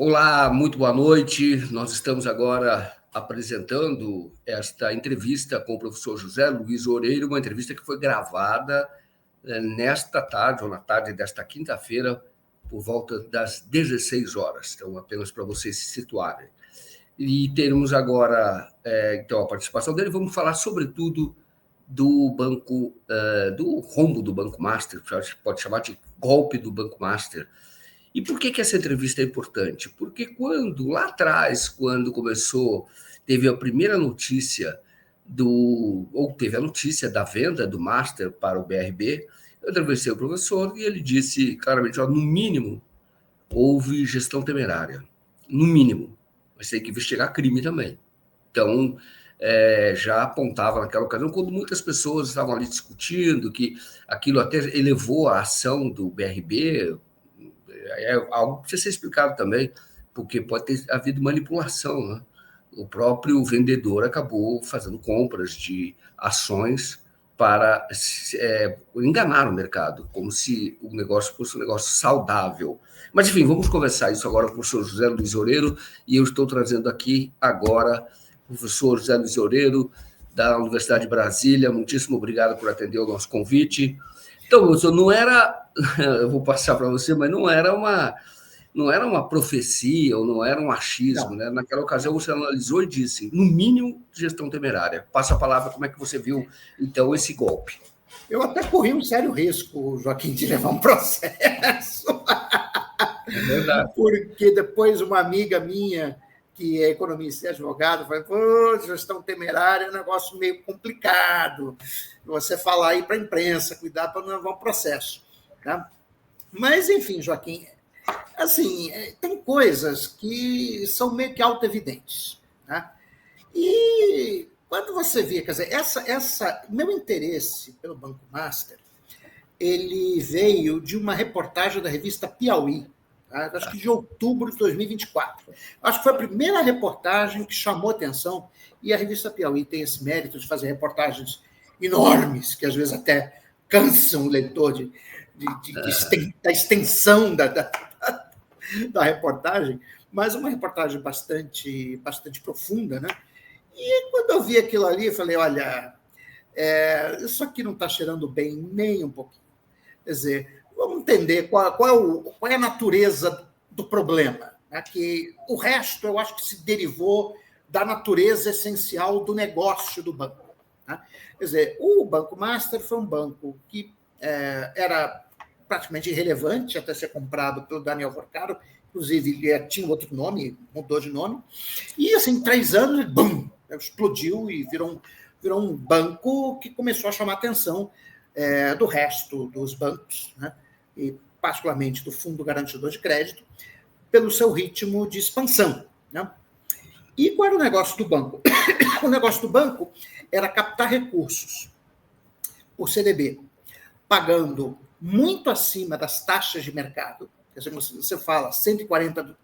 Olá, muito boa noite. Nós estamos agora apresentando esta entrevista com o professor José Luiz Oreiro, uma entrevista que foi gravada nesta tarde, ou na tarde desta quinta-feira, por volta das 16 horas. Então, apenas para vocês se situarem. E teremos agora, então, a participação dele. Vamos falar, sobretudo, do banco, do rombo do Banco Master, pode chamar de golpe do Banco Master. E por que essa entrevista é importante? Porque lá atrás, quando começou, teve a primeira notícia teve a notícia da venda do Master para o BRB, eu entrevistei o professor e ele disse claramente, no mínimo, houve gestão temerária. No mínimo. Mas tem que investigar crime também. Então, já apontava naquela ocasião, quando muitas pessoas estavam ali discutindo que aquilo até elevou a ação do BRB, é algo que precisa ser explicado também, porque pode ter havido manipulação, né? O próprio vendedor acabou fazendo compras de ações para enganar o mercado, como se o negócio fosse um negócio saudável. Mas, enfim, vamos conversar isso agora com o professor José Luiz Oreiro, e eu estou trazendo aqui agora o professor José Luiz Oreiro, da Universidade de Brasília. Muitíssimo obrigado por atender o nosso convite. Então, professor, não era, eu vou passar para você, mas não era uma profecia ou não era um achismo, né? Naquela ocasião você analisou e disse, no mínimo, gestão temerária. Passa a palavra, como é que você viu, então, esse golpe? Eu até corri um sério risco, Joaquim, de levar um processo. É verdade. Porque depois uma amiga minha, que é economista e advogado, falou, pô, gestão temerária é um negócio meio complicado. Você falar aí para a imprensa, cuidado para não levar um processo. Tá? Mas, enfim, Joaquim, assim, tem coisas que são meio que auto-evidentes. Tá? E quando você vê, quer dizer, meu interesse pelo Banco Master, ele veio de uma reportagem da revista Piauí, acho que de outubro de 2024. Acho que foi a primeira reportagem que chamou atenção, e a revista Piauí tem esse mérito de fazer reportagens enormes, que às vezes até cansam o leitor da extensão da reportagem, mas uma reportagem bastante profunda, né? E quando eu vi aquilo ali, eu falei, olha, isso aqui não está cheirando bem nem um pouquinho. Quer dizer, vamos entender qual é a natureza do problema. Né? Que o resto, eu acho que se derivou da natureza essencial do negócio do banco. Né? Quer dizer, o Banco Master foi um banco que era praticamente irrelevante até ser comprado pelo Daniel Vorcaro, inclusive ele tinha outro nome, mudou de nome, e assim, em 3 anos, bum, explodiu e virou um banco que começou a chamar a atenção do resto dos bancos, né? E particularmente do Fundo Garantidor de Crédito, pelo seu ritmo de expansão. Né? E qual era o negócio do banco? O negócio do banco era captar recursos por CDB, pagando muito acima das taxas de mercado. Quer dizer, você fala 140%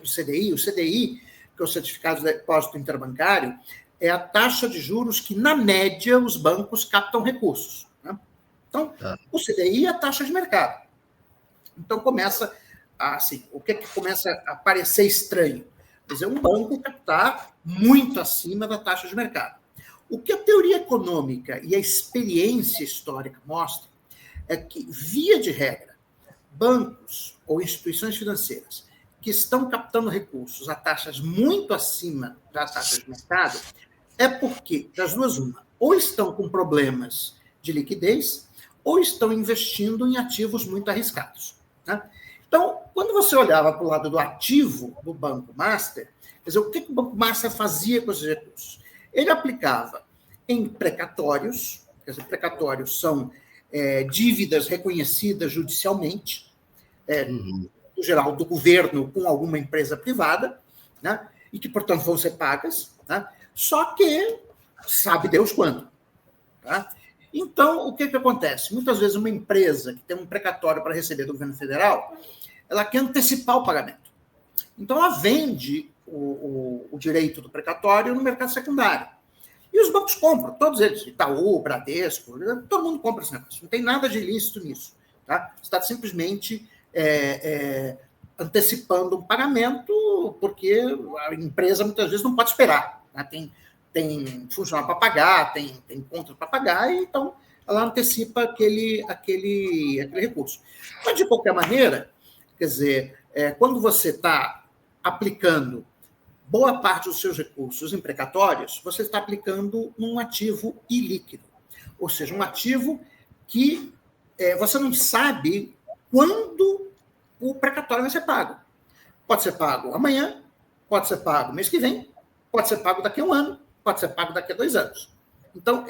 do CDI, o CDI, que é o Certificado de Depósito Interbancário, é a taxa de juros que, na média, os bancos captam recursos. Né? Então, o CDI é a taxa de mercado. Então, começa assim, o que começa a parecer estranho? Quer dizer, um banco captar muito acima da taxa de mercado. O que a teoria econômica e a experiência histórica mostram é que, via de regra, bancos ou instituições financeiras que estão captando recursos a taxas muito acima da taxa de mercado é porque, das duas, uma, ou estão com problemas de liquidez ou estão investindo em ativos muito arriscados. Né? Então, quando você olhava para o lado do ativo do Banco Master, quer dizer, o que o Banco Master fazia com esses recursos? Ele aplicava em precatórios, quer dizer, precatórios são dívidas reconhecidas judicialmente, no geral, do governo com alguma empresa privada, né? E que, portanto, vão ser pagas, né? Só que sabe Deus quando. Tá? Então, o que acontece? Muitas vezes uma empresa que tem um precatório para receber do governo federal, ela quer antecipar o pagamento. Então, ela vende o direito do precatório no mercado secundário. E os bancos compram, todos eles, Itaú, Bradesco, todo mundo compra esse negócio. Não tem nada de ilícito nisso. Tá? Você está simplesmente antecipando um pagamento, porque a empresa muitas vezes não pode esperar, né? Tem funcionário para pagar, tem conta para pagar, e então ela antecipa aquele recurso. Mas, de qualquer maneira, quer dizer, quando você está aplicando boa parte dos seus recursos em precatórios, você está aplicando num ativo ilíquido, ou seja, um ativo que você não sabe quando o precatório vai ser pago. Pode ser pago amanhã, pode ser pago mês que vem, pode ser pago daqui a um ano, pode ser pago daqui a 2 anos. Então,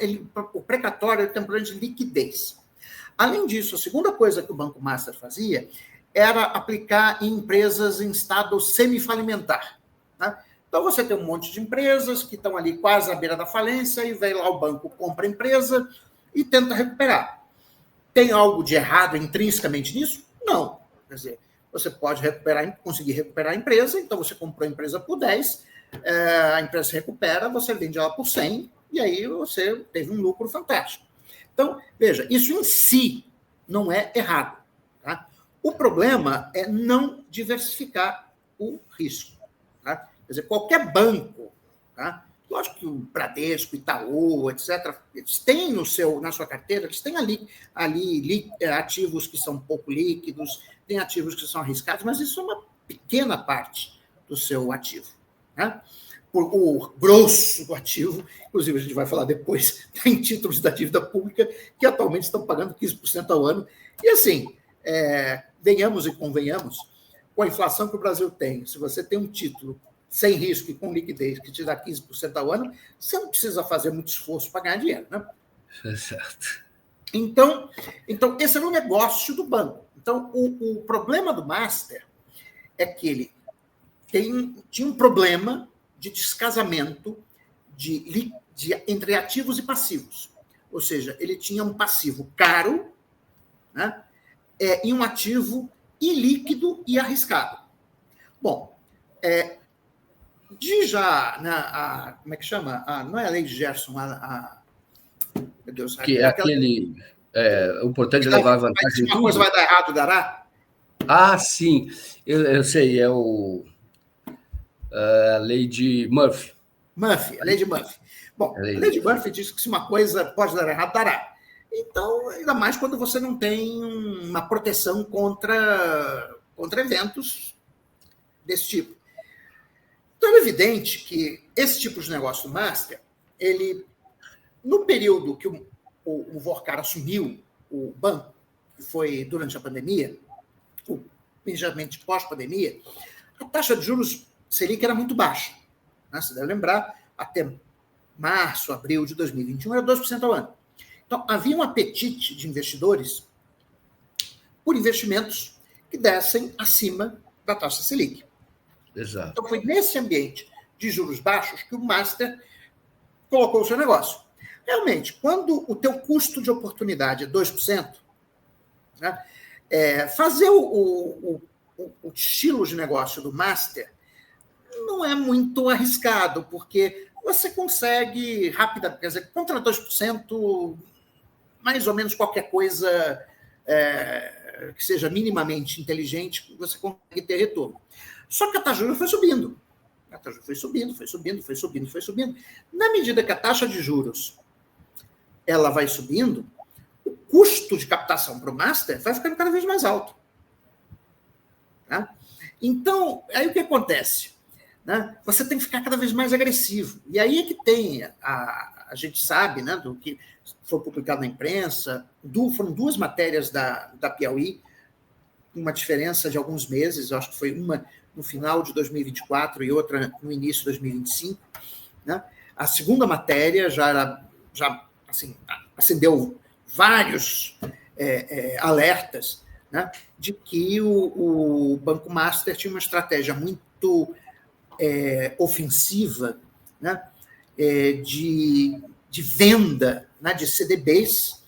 o precatório tem um problema de liquidez. Além disso, a segunda coisa que o Banco Master fazia era aplicar em empresas em estado semifalimentar. Tá? Então, você tem um monte de empresas que estão ali quase à beira da falência, e vem lá o banco, compra a empresa e tenta recuperar. Tem algo de errado intrinsecamente nisso? Não. Quer dizer, você pode conseguir recuperar a empresa, então você comprou a empresa por 10, a empresa se recupera, você vende ela por 100, e aí você teve um lucro fantástico. Então, veja, isso em si não é errado. Tá? O problema é não diversificar o risco. Tá? Quer dizer, qualquer banco, tá? Lógico que o Bradesco, Itaú, etc., eles têm na sua carteira, eles têm ali ativos que são pouco líquidos, tem ativos que são arriscados, mas isso é uma pequena parte do seu ativo. Né? O grosso do ativo, inclusive a gente vai falar depois, tem títulos da dívida pública que atualmente estão pagando 15% ao ano. E assim, venhamos e convenhamos, com a inflação que o Brasil tem, se você tem um título sem risco e com liquidez que te dá 15% ao ano, você não precisa fazer muito esforço para ganhar dinheiro. Né? É certo. Então, esse era o negócio do banco. Então, o problema do Master é que ele tinha um problema de descasamento entre ativos e passivos. Ou seja, ele tinha um passivo caro, né, e um ativo ilíquido e arriscado. Bom, como é que chama? Não é a lei de Gerson, meu Deus, que é aquele... o importante é levar vantagem em tudo. Uma coisa vai dar errado, dará? Ah, sim. Eu sei, é a lei de Murphy. A lei de Murphy. Bom, a lei de Murphy diz que se uma coisa pode dar errado, dará. Então, ainda mais quando você não tem uma proteção contra eventos desse tipo. Então, é evidente que esse tipo de negócio do Master, ele, no período que o Vorkar assumiu o banco, que foi durante a pandemia, imediatamente pós-pandemia, a taxa de juros Selic era muito baixa. Né? Você deve lembrar, até março, abril de 2021, era 2% ao ano. Então, havia um apetite de investidores por investimentos que dessem acima da taxa Selic. Exato. Então, foi nesse ambiente de juros baixos que o Master colocou o seu negócio. Realmente, quando o teu custo de oportunidade é 2%, né, fazer o estilo de negócio do Master não é muito arriscado, porque você consegue rapidamente, quer dizer, contra 2%, mais ou menos qualquer coisa que seja minimamente inteligente, você consegue ter retorno. Só que a taxa de juros foi subindo. A taxa de juros foi subindo. Na medida que a taxa de juros ela vai subindo, o custo de captação para o Master vai ficando cada vez mais alto. Tá? Então, aí o que acontece? Né? Você tem que ficar cada vez mais agressivo. E aí é que tem, a gente sabe, né, do que foi publicado na imprensa, foram 2 matérias da Piauí, uma diferença de alguns meses, eu acho que foi uma no final de 2024 e outra no início de 2025. Né? A segunda matéria já assim, acendeu vários alertas, né, de que o Banco Master tinha uma estratégia muito ofensiva, né, de venda, né, de CDBs.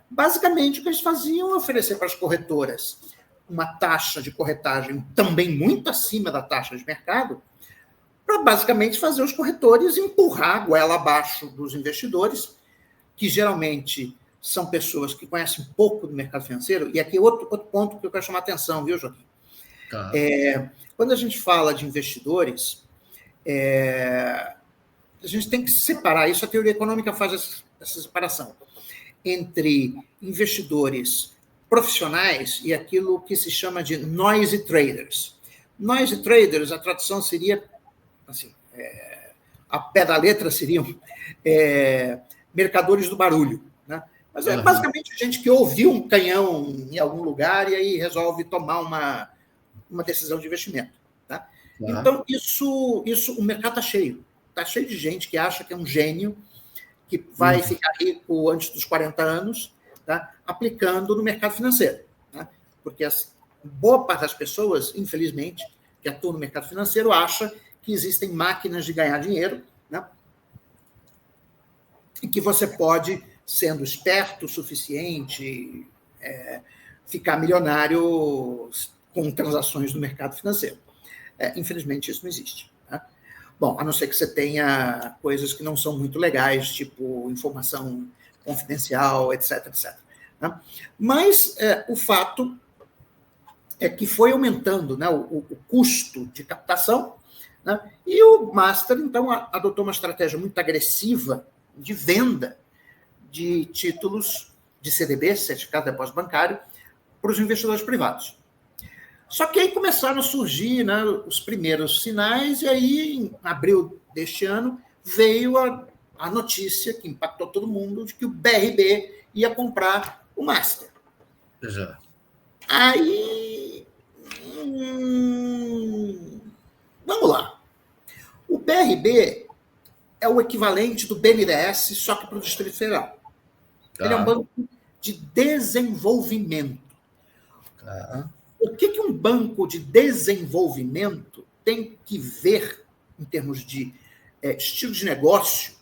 Basicamente, o que eles faziam é oferecer para as corretoras uma taxa de corretagem também muito acima da taxa de mercado, para basicamente fazer os corretores empurrar a goela abaixo dos investidores, que geralmente são pessoas que conhecem pouco do mercado financeiro. E aqui outro ponto que eu quero chamar a atenção, viu, Joaquim? Tá. Quando a gente fala de investidores, a gente tem que separar, isso a teoria econômica faz essa separação, entre investidores profissionais e aquilo que se chama de noisy traders. Noisy traders, a tradução seria, assim, a pé da letra seriam mercadores do barulho, né? Mas é basicamente gente que ouviu um canhão em algum lugar e aí resolve tomar uma decisão de investimento. Tá? Então, isso o mercado está cheio. Está cheio de gente que acha que é um gênio, que vai ficar rico antes dos 40 anos, tá? Aplicando no mercado financeiro. Tá? Porque boa parte das pessoas, infelizmente, que atuam no mercado financeiro, acha que existem máquinas de ganhar dinheiro, né? E que você pode, sendo esperto o suficiente, ficar milionário com transações no mercado financeiro. Infelizmente, isso não existe. Tá? Bom, a não ser que você tenha coisas que não são muito legais, tipo informação confidencial, etc, etc. Tá? Mas o fato é que foi aumentando, né, o custo de captação, né, e o Master, então, adotou uma estratégia muito agressiva de venda de títulos de CDB, certificado de depósito bancário, para os investidores privados. Só que aí começaram a surgir, né, os primeiros sinais, e aí, em abril deste ano, veio a notícia que impactou todo mundo de que o BRB ia comprar o Master. Exato. Aí, vamos lá. O BRB é o equivalente do BNDES, só que para o Distrito Federal. Tá. Ele é um banco de desenvolvimento. Tá. O que um banco de desenvolvimento tem que ver, em termos de estilo de negócio,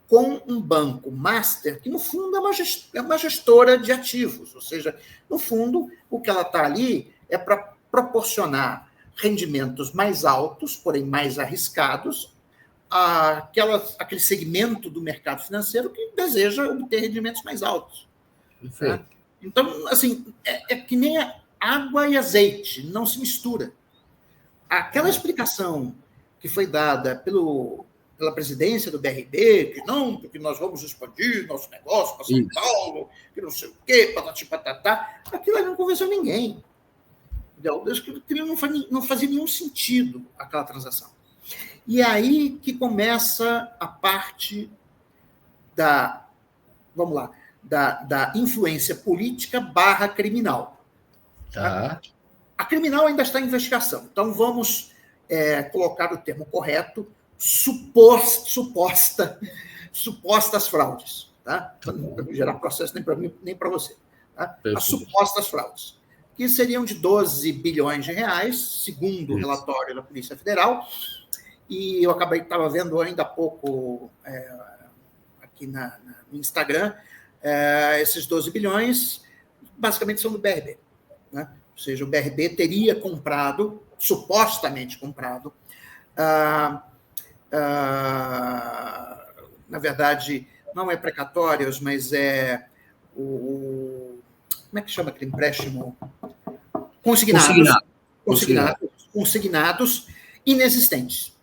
com um banco master, que, no fundo, é uma gestora de ativos. Ou seja, no fundo, o que ela está ali é para proporcionar rendimentos mais altos, porém mais arriscados, aquele segmento do mercado financeiro que deseja obter rendimentos mais altos. Tá? Então, assim, é que nem água e azeite, não se mistura. Aquela explicação que foi dada pela presidência do BRB, que não, porque nós vamos expandir nosso negócio para São Paulo, que não sei o quê, patati patatá, aquilo aí não convenceu ninguém. Não fazia nenhum sentido aquela transação. E aí que começa a parte da influência política / criminal. Tá. A criminal ainda está em investigação, então vamos colocar o termo correto, supostas fraudes. Tá? Para não gerar processo nem para mim, nem para você. Tá? As supostas fraudes, que seriam de 12 bilhões de reais, segundo o relatório da Polícia Federal, e eu estava vendo ainda há pouco aqui no Instagram, esses 12 bilhões basicamente são do BRB. Né? Ou seja, o BRB teria comprado, supostamente comprado, na verdade, não é precatórios, mas é como é que chama aquele empréstimo? Consignados inexistentes.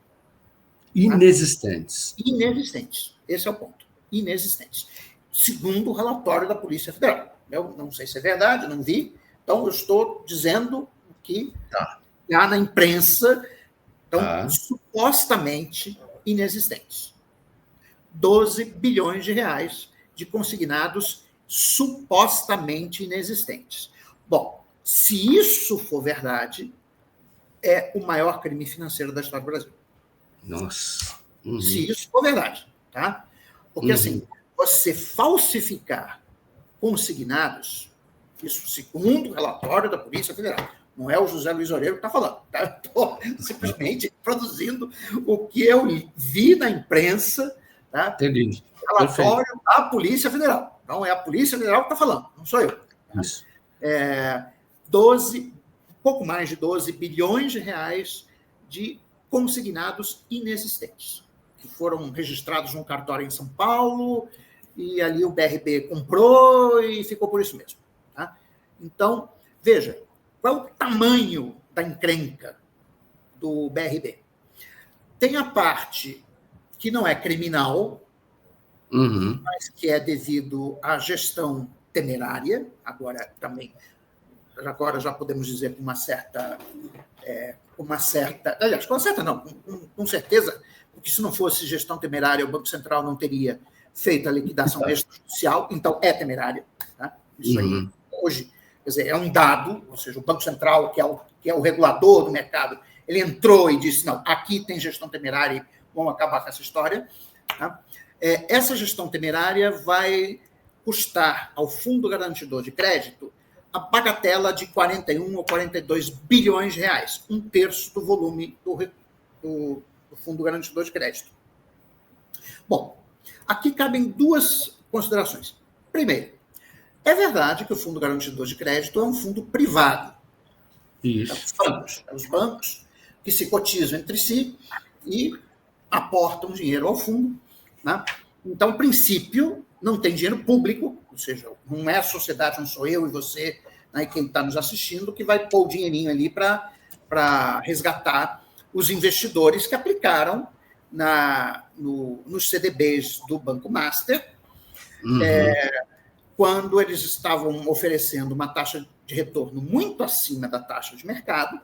Inexistentes. Inexistentes. Esse é o ponto. Inexistentes. Segundo o relatório da Polícia Federal. Eu não sei se é verdade, não vi. Então, eu estou dizendo que há na imprensa, supostamente inexistentes. 12 bilhões de reais de consignados supostamente inexistentes. Bom, se isso for verdade, é o maior crime financeiro da história do Brasil. Nossa. Se isso for verdade, tá? Porque, assim, você falsificar consignados, isso segundo o relatório da Polícia Federal, não é o José Luiz Oreiro que está falando, tá? Estou simplesmente produzindo o que eu vi na imprensa, tá? Entendi. Relatório da Polícia Federal. Então, é a Polícia Federal que está falando, não sou eu. Tá? Isso. Pouco mais de 12 bilhões de reais de consignados inexistentes, que foram registrados num cartório em São Paulo, e ali o BRB comprou e ficou por isso mesmo. Tá? Então, veja, qual é o tamanho da encrenca do BRB. Tem a parte que não é criminal, mas que é devido à gestão temerária, agora já podemos dizer com uma certa, aliás, com certa não, com certeza, porque se não fosse gestão temerária, o Banco Central não teria feito a liquidação extrajudicial, então é temerária. Tá? Isso aí, hoje, quer dizer, é um dado, ou seja, o Banco Central, que é o regulador do mercado, ele entrou e disse, não, aqui tem gestão temerária e vamos acabar com essa história. Tá? Essa gestão temerária vai custar ao Fundo Garantidor de Crédito a bagatela de 41 ou 42 bilhões de reais, 1/3 do volume do Fundo Garantidor de Crédito. Bom, aqui cabem duas considerações. Primeiro, é verdade que o Fundo Garantidor de Crédito é um fundo privado. Isso. Os bancos que se cotizam entre si e aportam dinheiro ao fundo. Né? Então, em princípio, não tem dinheiro público, ou seja, não é a sociedade, não sou eu e você, né, e quem está nos assistindo, que vai pôr o dinheirinho ali para resgatar os investidores que aplicaram nos CDBs do Banco Master, quando eles estavam oferecendo uma taxa de retorno muito acima da taxa de mercado,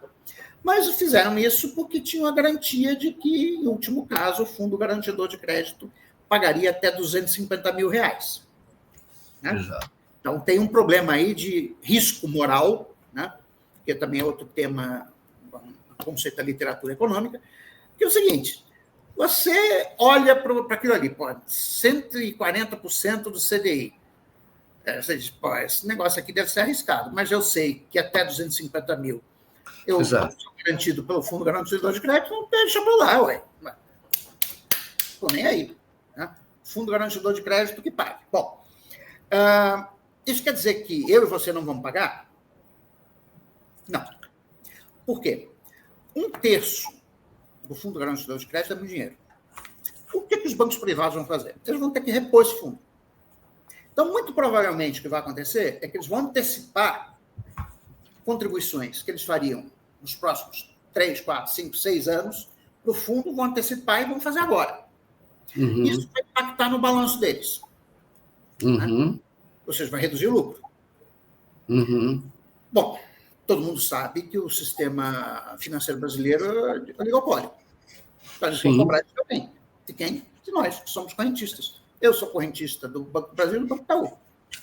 mas fizeram isso porque tinham a garantia de que, em último caso, o Fundo Garantidor de Crédito pagaria até R$250 mil. Né? Exato. Então, tem um problema aí de risco moral, né? Que também é outro tema, um conceito da literatura econômica, que é o seguinte, você olha para aquilo ali, 140% do CDI. Você diz, esse negócio aqui deve ser arriscado, mas eu sei que até 250 mil eu sou garantido pelo Fundo Garantidor de Crédito, não deixa para lá, ué. Estou nem aí. Né? Fundo Garantidor de Crédito que pague. Bom, isso quer dizer que eu e você não vamos pagar? Não. Por quê? 1/3 do Fundo Garantidor de Crédito é muito dinheiro. O que os bancos privados vão fazer? Eles vão ter que repor esse fundo. Então, muito provavelmente, o que vai acontecer é que eles vão antecipar contribuições que eles fariam nos próximos 3, 4, 5, 6 anos para o fundo, vão antecipar e vão fazer agora. Isso vai impactar no balanço deles. Né? Ou seja, vai reduzir o lucro. Bom, todo mundo sabe que o sistema financeiro brasileiro é oligopólio. Então, eles vão cobrar de alguém. De quem? De nós, que somos correntistas. Eu sou correntista do Banco do Brasil e do Banco Itaú.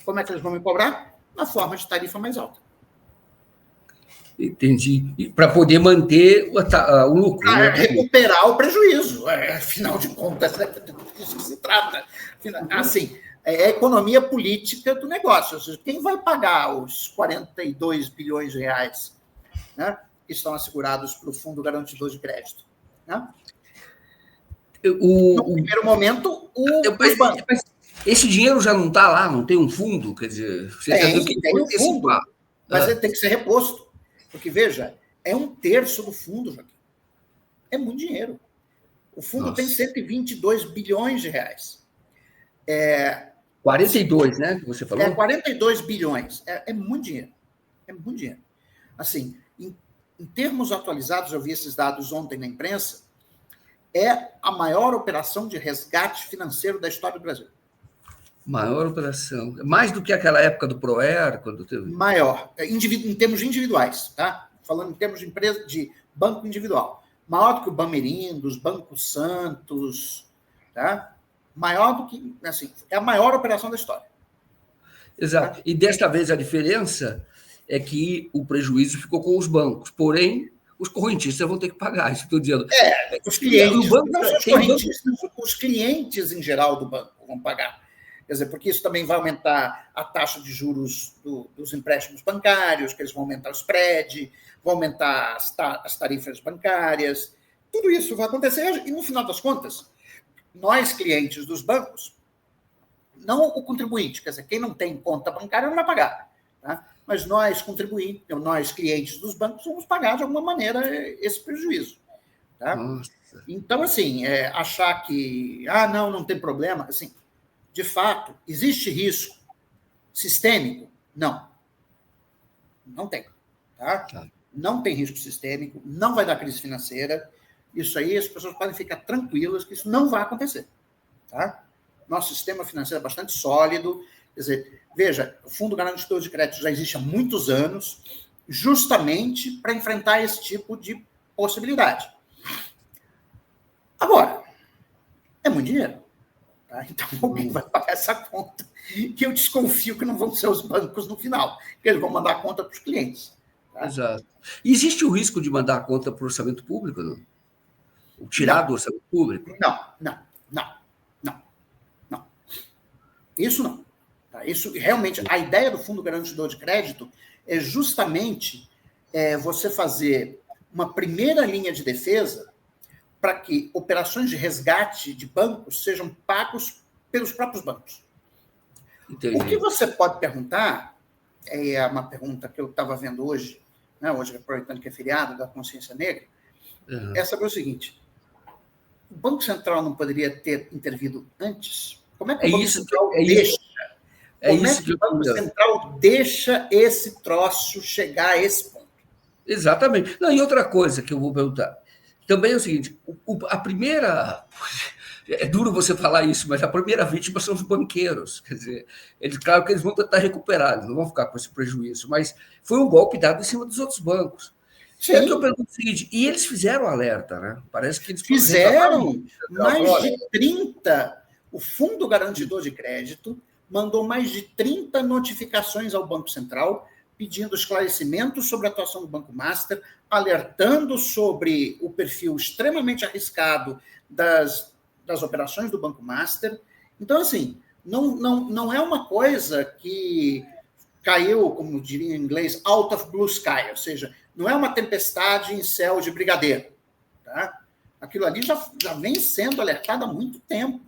Como é que eles vão me cobrar? Na forma de tarifa mais alta. Entendi. E para poder manter o lucro. Para recuperar o prejuízo. Afinal de contas, é disso que se trata. Assim, é a economia política do negócio. Ou seja, quem vai pagar os 42 bilhões de reais, né, que estão assegurados pelo Fundo Garantidor de Crédito? Né? No primeiro momento, esse dinheiro já não está lá, não tem um fundo? Quer dizer, você tem um fundo, mas ele tem que ser reposto. Porque, veja, é 1/3 do fundo, Joaquim. É muito dinheiro. O fundo tem 122 bilhões de reais. 42, né? Que você falou? 42 bilhões. É muito dinheiro. É muito dinheiro. Assim, em termos atualizados, eu vi esses dados ontem na imprensa, é a maior operação de resgate financeiro da história do Brasil. Maior operação. Mais do que aquela época do Proer, quando teve. Maior, em termos individuais, tá? Falando em termos de empresa, de banco individual. Maior do que o Bamerindos, Banco Santos, tá? Maior do que, assim, é a maior operação da história. Exato. Tá? E desta vez a diferença é que o prejuízo ficou com os bancos, porém os correntistas vão ter que pagar, isso estou dizendo. Os clientes, não são os correntistas, os clientes em geral do banco vão pagar. Quer dizer, porque isso também vai aumentar a taxa de juros dos empréstimos bancários, que eles vão aumentar o spread, vão aumentar as tarifas bancárias. Tudo isso vai acontecer e, no final das contas, nós, clientes dos bancos, não o contribuinte, quer dizer, quem não tem conta bancária não vai pagar. Tá? Mas nós, contribuintes, nós, clientes dos bancos, vamos pagar, de alguma maneira, esse prejuízo. Tá? Então, assim, achar que, não tem problema, assim, de fato, existe risco sistêmico? Não. Não tem. Tá? não tem risco sistêmico, não vai dar crise financeira. Isso aí, as pessoas podem ficar tranquilas que isso não vai acontecer. Tá? Nosso sistema financeiro é bastante sólido. Quer dizer, veja, o Fundo Garantidor de Crédito já existe há muitos anos, justamente para enfrentar esse tipo de possibilidade. Agora, é muito dinheiro. Tá? Então, alguém vai pagar essa conta, que eu desconfio que não vão ser os bancos no final, que eles vão mandar a conta para os clientes. Tá? Exato. Existe o risco de mandar a conta para o orçamento público, não? Ou tirar do orçamento público? Não. Isso não. Tá? Isso, realmente, a ideia do Fundo Garantidor de Crédito é justamente você fazer uma primeira linha de defesa para que operações de resgate de bancos sejam pagos pelos próprios bancos. Entendi. O que você pode perguntar, é uma pergunta que eu estava vendo hoje, né, hoje aproveitando que é feriado da consciência negra, é saber o seguinte: o Banco Central não poderia ter intervido antes? Como é que o Banco Central deixa? Como é que o Banco Central deixa esse troço chegar a esse ponto? Exatamente. Não, e outra coisa que eu vou perguntar. Também é o seguinte, a primeira... É duro você falar isso, mas a primeira vítima são os banqueiros. Quer dizer, claro que eles vão tentar recuperar, eles não vão ficar com esse prejuízo, mas foi um golpe dado em cima dos outros bancos. Sim. É que eu pergunto o seguinte, e eles fizeram alerta, né? Parece que eles fizeram mais de 30. O Fundo Garantidor de Crédito mandou mais de 30 notificações ao Banco Central pedindo esclarecimentos sobre a atuação do Banco Master, alertando sobre o perfil extremamente arriscado das operações do Banco Master. Então, assim, não é uma coisa que caiu, como diria em inglês, out of blue sky, ou seja, não é uma tempestade em céu de brigadeiro. Tá? Aquilo ali já vem sendo alertado há muito tempo.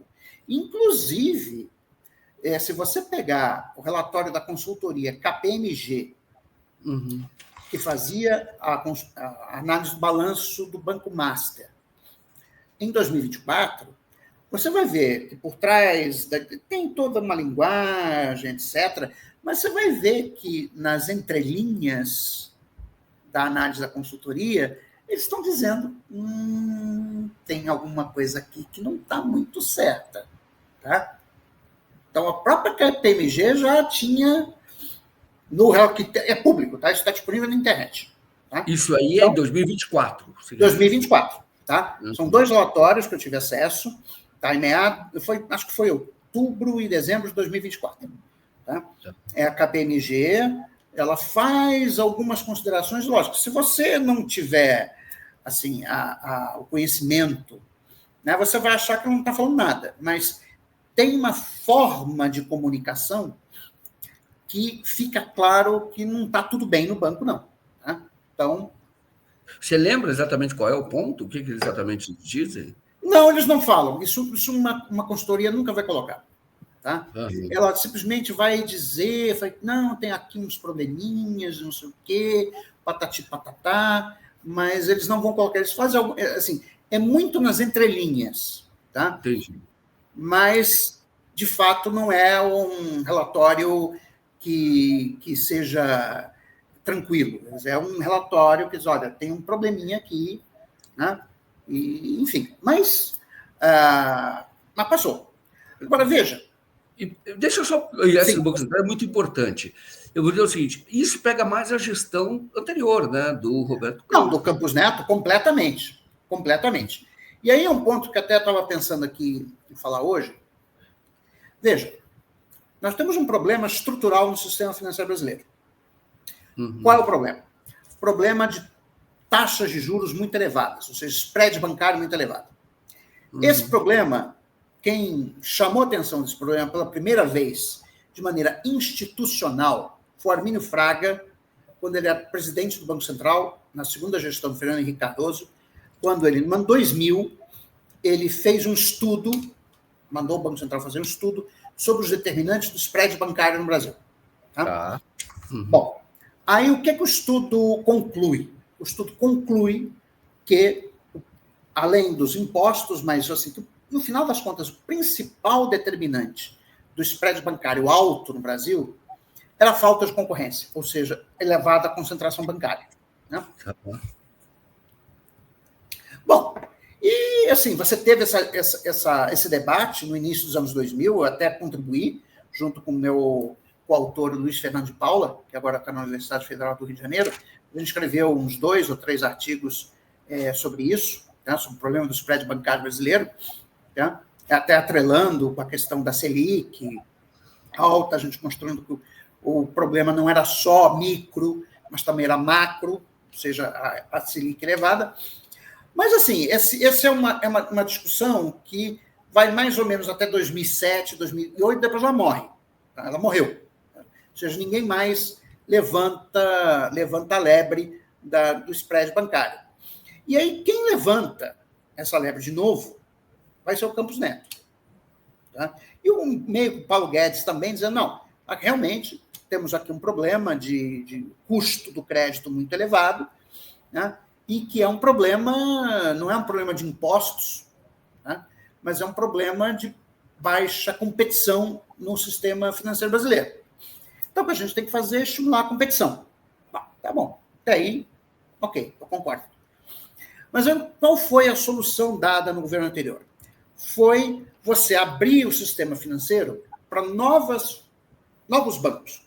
Inclusive, se você pegar o relatório da consultoria KPMG, que fazia a análise do balanço do Banco Master, em 2024, você vai ver que por trás tem toda uma linguagem, etc., mas você vai ver que nas entrelinhas da análise da consultoria, eles estão dizendo tem alguma coisa aqui que não está muito certa. Tá? Então, a própria KPMG já tinha, que é público, tá? Isso está disponível na internet. Tá? Isso aí é em 2024. 2024. Tá? São 2 relatórios que eu tive acesso, tá? Acho que foi outubro e dezembro de 2024. Tá? É a KPMG, ela faz algumas considerações, lógico, se você não tiver assim, o conhecimento, né, você vai achar que não está falando nada, mas tem uma forma de comunicação que fica claro que não está tudo bem no banco, não. Tá? Então... Você lembra exatamente qual é o ponto? O que eles exatamente dizem? Não, eles não falam. Isso uma consultoria nunca vai colocar. Tá? Ela simplesmente vai dizer, não, tem aqui uns probleminhas, não sei o quê, patati patatá, mas eles não vão colocar. Eles fazem algo, assim, é muito nas entrelinhas. Tá? Entendi. Mas, de fato, não é um relatório que seja tranquilo. É um relatório que diz, olha, tem um probleminha aqui, né? E, enfim, mas passou. Agora, veja. Deixa eu só... Esse Banco Central é muito importante. Eu vou dizer o seguinte, isso pega mais a gestão anterior, né, do Roberto Campos. Não, do Campos Neto, completamente. Completamente. E aí é um ponto que até estava pensando aqui em falar hoje. Veja, nós temos um problema estrutural no sistema financeiro brasileiro. Qual é o problema? O problema de taxas de juros muito elevadas, ou seja, spread bancário muito elevado. Esse problema, quem chamou a atenção desse problema pela primeira vez, de maneira institucional, foi o Armínio Fraga, quando ele era presidente do Banco Central, na segunda gestão do Fernando Henrique Cardoso, quando ele, em 2000, ele fez um estudo, mandou o Banco Central fazer um estudo sobre os determinantes do spread bancário no Brasil. Tá? Bom, aí o que o estudo conclui? O estudo conclui que, além dos impostos, mas assim, no final das contas, o principal determinante do spread bancário alto no Brasil era a falta de concorrência, ou seja, elevada concentração bancária. Né? Bom, e assim, você teve esse debate no início dos anos 2000, eu até contribuí, junto com o meu coautor Luiz Fernando de Paula, que agora está na Universidade Federal do Rio de Janeiro. A gente escreveu uns 2 ou 3 artigos sobre isso, tá? Sobre o problema do spread bancário brasileiro, tá? Até atrelando com a questão da Selic alta, a gente construindo que o problema não era só micro, mas também era macro, ou seja, a Selic elevada. Mas, assim, essa é uma discussão que vai mais ou menos até 2007, 2008, depois ela morre. Tá? Ela morreu. Ou seja, ninguém mais levanta a lebre do spread bancário. E aí, quem levanta essa lebre de novo vai ser o Campos Neto. Tá? E o meio Paulo Guedes também dizendo, não, realmente temos aqui um problema de custo do crédito muito elevado, né? E que é um problema, não é um problema de impostos, né? Mas é um problema de baixa competição no sistema financeiro brasileiro. Então, o que a gente tem que fazer é estimular a competição. Tá bom, até aí, ok, eu concordo. Mas qual foi a solução dada no governo anterior? Foi você abrir o sistema financeiro para novos bancos.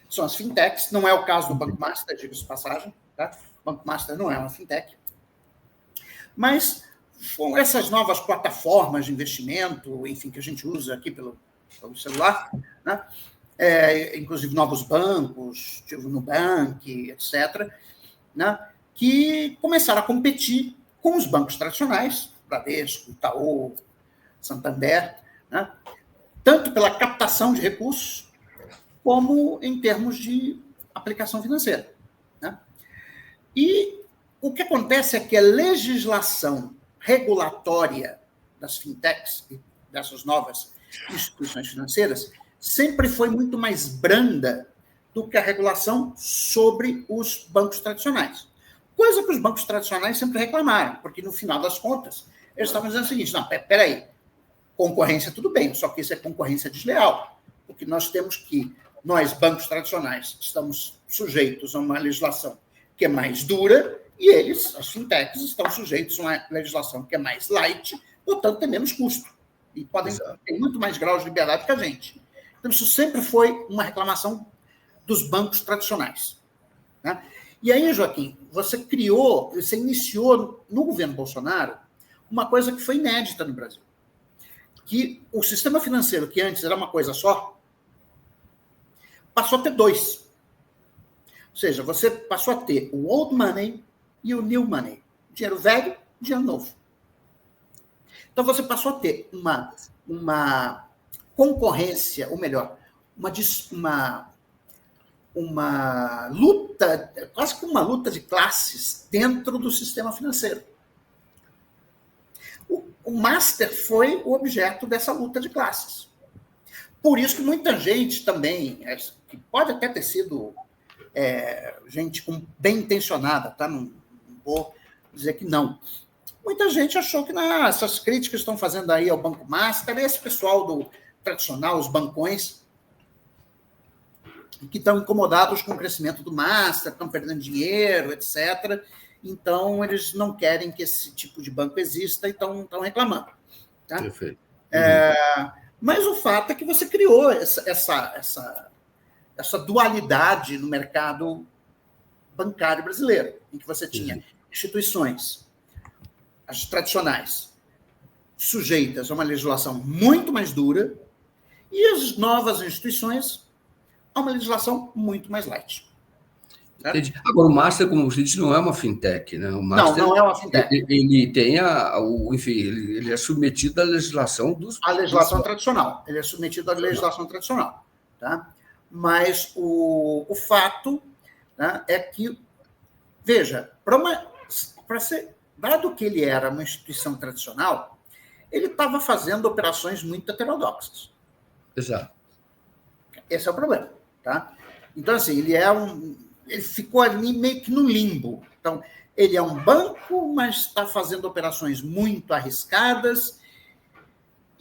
São as fintechs, não é o caso do Banco Master, diga-se de passagem, tá? O Banco Master não é uma fintech. Mas com essas novas plataformas de investimento, enfim, que a gente usa aqui pelo celular, né? Inclusive novos bancos, tipo Nubank, etc., né? Que começaram a competir com os bancos tradicionais, Bradesco, Itaú, Santander, né? Tanto pela captação de recursos, como em termos de aplicação financeira. Né? E o que acontece é que a legislação regulatória das fintechs e dessas novas instituições financeiras sempre foi muito mais branda do que a regulação sobre os bancos tradicionais. Coisa que os bancos tradicionais sempre reclamaram, porque no final das contas eles estavam dizendo o seguinte, não, peraí, concorrência tudo bem, só que isso é concorrência desleal, porque nós temos que, nós, bancos tradicionais, estamos sujeitos a uma legislação que é mais dura e eles, as fintechs, estão sujeitos a uma legislação que é mais light, portanto, tem menos custo e podem ter muito mais grau de liberdade que a gente. Então, isso sempre foi uma reclamação dos bancos tradicionais. Né? E aí, Joaquim, você iniciou no governo Bolsonaro uma coisa que foi inédita no Brasil, que o sistema financeiro, que antes era uma coisa só, passou a ter 2. Ou seja, você passou a ter o old money e o new money. Dinheiro velho, dinheiro novo. Então, você passou a ter uma concorrência, ou melhor, uma luta, quase que uma luta de classes dentro do sistema financeiro. O Master foi o objeto dessa luta de classes. Por isso que muita gente também, que pode até ter sido gente bem intencionada, tá? Não vou dizer que não. Muita gente achou que essas críticas que estão fazendo aí ao Banco Master, esse pessoal do tradicional, os bancões, que estão incomodados com o crescimento do Master, estão perdendo dinheiro, etc., então, eles não querem que esse tipo de banco exista e estão reclamando. Tá? Perfeito. Mas o fato é que você criou essa dualidade no mercado bancário brasileiro, em que você tinha instituições, as tradicionais, sujeitas a uma legislação muito mais dura, e as novas instituições a uma legislação muito mais light. Entendi. Agora, o Master, como você disse, não é uma fintech, né? O Master, não é uma fintech. Ele tem enfim, ele é submetido à legislação A legislação tradicional. Ele é submetido à legislação tradicional. Tá? Mas o fato, né, é que, veja, dado que ele era uma instituição tradicional, ele estava fazendo operações muito heterodoxas. Exato. Esse é o problema. Tá? Então, assim, ele ficou ali meio que no limbo. Então, ele é um banco, mas está fazendo operações muito arriscadas.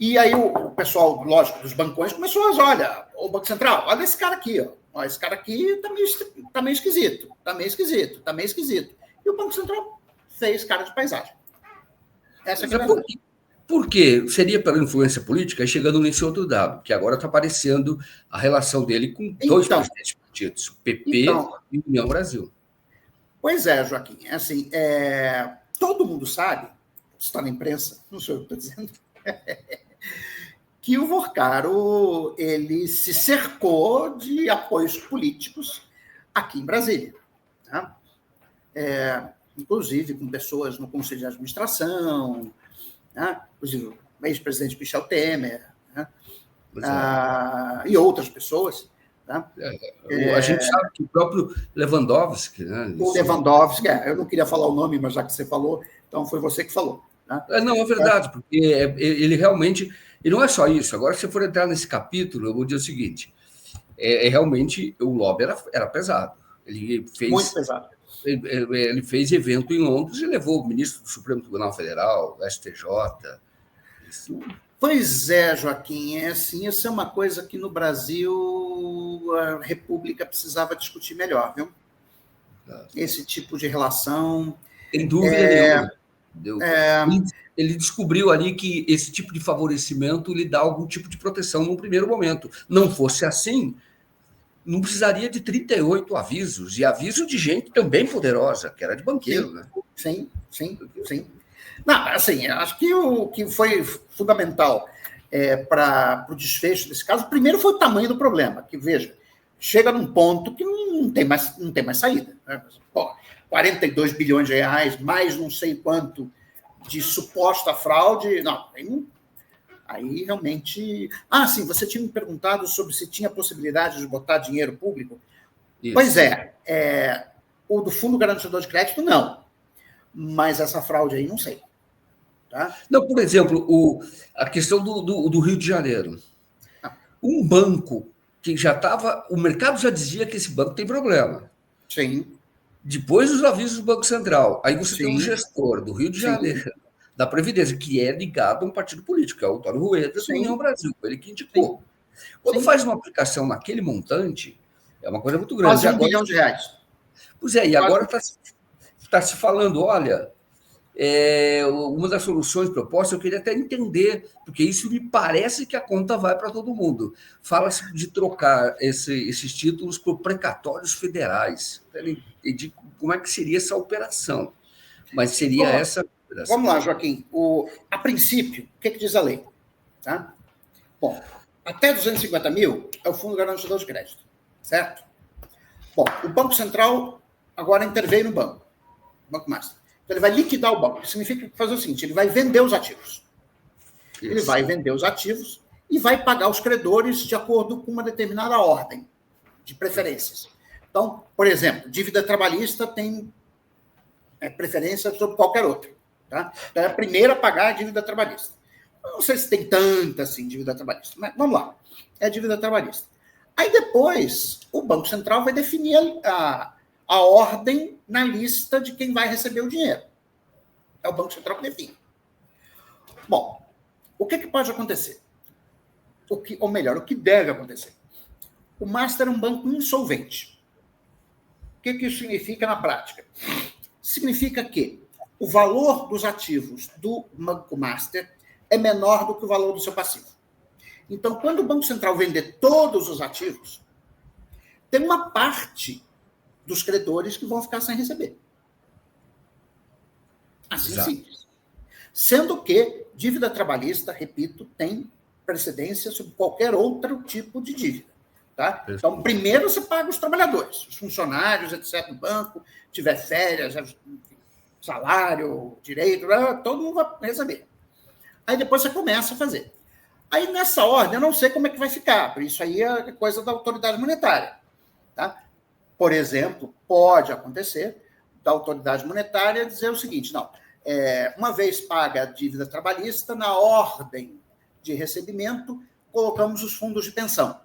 E aí o pessoal, lógico, dos bancões começou a dizer, olha, o Banco Central, olha esse cara aqui. Ó. ó, esse cara aqui está meio esquisito, está meio esquisito, está meio esquisito. E o Banco Central fez cara de paisagem. Essa é a verdade. Por quê? Seria pela influência política, e chegando nesse outro dado, que agora está aparecendo a relação dele com dois presidentes partidos, o PP e União Brasil. Pois é, Joaquim. Assim, todo mundo sabe, está na imprensa, não sou eu que estou dizendo, que o Vorcaro ele se cercou de apoios políticos aqui em Brasília. Tá? Inclusive com pessoas no Conselho de Administração, né? Inclusive o ex-presidente Michel Temer, né? E outras pessoas. Tá? A gente sabe que o próprio Lewandowski... Né? O Lewandowski, eu não queria falar o nome, mas já que você falou, então foi você que falou. Tá? Não, é verdade, porque ele realmente... E não é só isso. Agora, se você for entrar nesse capítulo, eu vou dizer o seguinte, realmente o lobby era pesado. Ele fez... Muito pesado. Ele fez evento em Londres e levou o ministro do Supremo Tribunal Federal, o STJ. Isso... Pois é, Joaquim, assim, isso é uma coisa que no Brasil a República precisava discutir melhor, viu? Esse tipo de relação... Sem dúvida nenhuma. Ele descobriu ali que esse tipo de favorecimento lhe dá algum tipo de proteção num primeiro momento. Não fosse assim... não precisaria de 38 avisos, e aviso de gente também poderosa, que era de banqueiro, né? Sim. Não, assim, acho que o que foi fundamental para o desfecho desse caso, primeiro foi o tamanho do problema, que, veja, chega num ponto que não tem mais saída. Né? Pô, 42 bilhões de reais, mais não sei quanto de suposta fraude, aí realmente... sim, você tinha me perguntado sobre se tinha possibilidade de botar dinheiro público. Isso. Pois o do Fundo Garantidor de Crédito, não. Mas essa fraude aí, não sei. Tá? Não, por exemplo, a questão do Rio de Janeiro. Um banco que já estava... O mercado já dizia que esse banco tem problema. Sim. Depois dos avisos do Banco Central. Aí você tem um gestor do Rio de Janeiro, da Previdência, que é ligado a um partido político, que é o Antônio Rueda, do União Brasil, ele que indicou. Quando faz uma aplicação naquele montante, é uma coisa muito grande. Quase R$1 bilhão. Pois é, e agora está se falando, olha, uma das soluções propostas, eu queria até entender, porque isso me parece que a conta vai para todo mundo. Fala-se de trocar esses títulos por precatórios federais. De como é que seria essa operação? Mas seria essa operação. Vamos lá, Joaquim. A princípio, o que diz a lei? Tá? Bom, até 250 mil é o Fundo Garantidor de Crédito, certo? Bom, o Banco Central agora interveio no banco, Banco Master. Então, ele vai liquidar o banco. Isso significa fazer o seguinte, ele vai vender os ativos. Isso. Ele vai vender os ativos e vai pagar os credores de acordo com uma determinada ordem de preferências. Então, por exemplo, dívida trabalhista tem preferência sobre qualquer outra. Tá? Então, é a primeira a pagar a dívida trabalhista. Não sei se tem tanta assim, dívida trabalhista, mas vamos lá. É a dívida trabalhista. Aí depois, o Banco Central vai definir a ordem na lista de quem vai receber o dinheiro. É o Banco Central que define. Bom, o que pode acontecer? Ou melhor, o que deve acontecer? O Master é um banco insolvente. O que isso significa na prática? Significa que o valor dos ativos do Banco Master é menor do que o valor do seu passivo. Então, quando o Banco Central vender todos os ativos, tem uma parte dos credores que vão ficar sem receber. Assim simples. Sendo que dívida trabalhista, repito, tem precedência sobre qualquer outro tipo de dívida. Tá? Então, primeiro você paga os trabalhadores, os funcionários, etc., do banco, tiver férias, salário, direito, todo mundo vai receber. Aí depois você começa a fazer. Aí, nessa ordem, eu não sei como é que vai ficar, por isso aí é coisa da autoridade monetária. Tá? Por exemplo, pode acontecer da autoridade monetária dizer o seguinte, uma vez paga a dívida trabalhista, na ordem de recebimento, colocamos os fundos de pensão.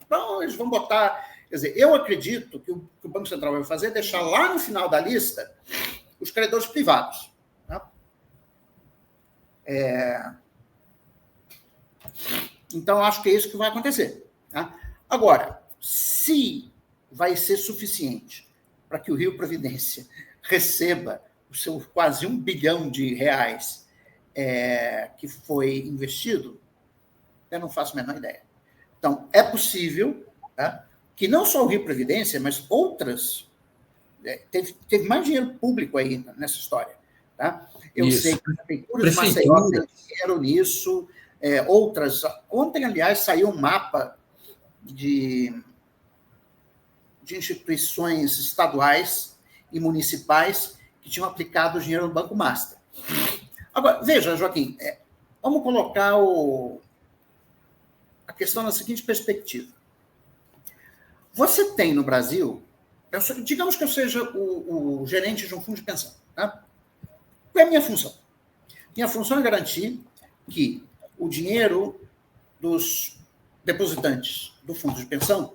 Então, eles vão botar... Quer dizer, eu acredito que o Banco Central vai fazer é deixar lá no final da lista os credores privados. Tá? Então, acho que é isso que vai acontecer. Tá? Agora, se vai ser suficiente para que o Rio Previdência receba o seu quase R$ 1 bilhão que foi investido, eu não faço a menor ideia. Então, é possível, tá, que não só o Rio Previdência, mas outras... Teve mais dinheiro público aí nessa história. Tá? Eu sei que a Prefeitura de Maceió tem dinheiro nisso, outras... Ontem, aliás, saiu um mapa de instituições estaduais e municipais que tinham aplicado o dinheiro no Banco Master. Agora, veja, Joaquim, vamos colocar a questão na seguinte perspectiva. Você tem no Brasil, digamos que eu seja o gerente de um fundo de pensão. Tá? Qual é a minha função? Minha função é garantir que o dinheiro dos depositantes do fundo de pensão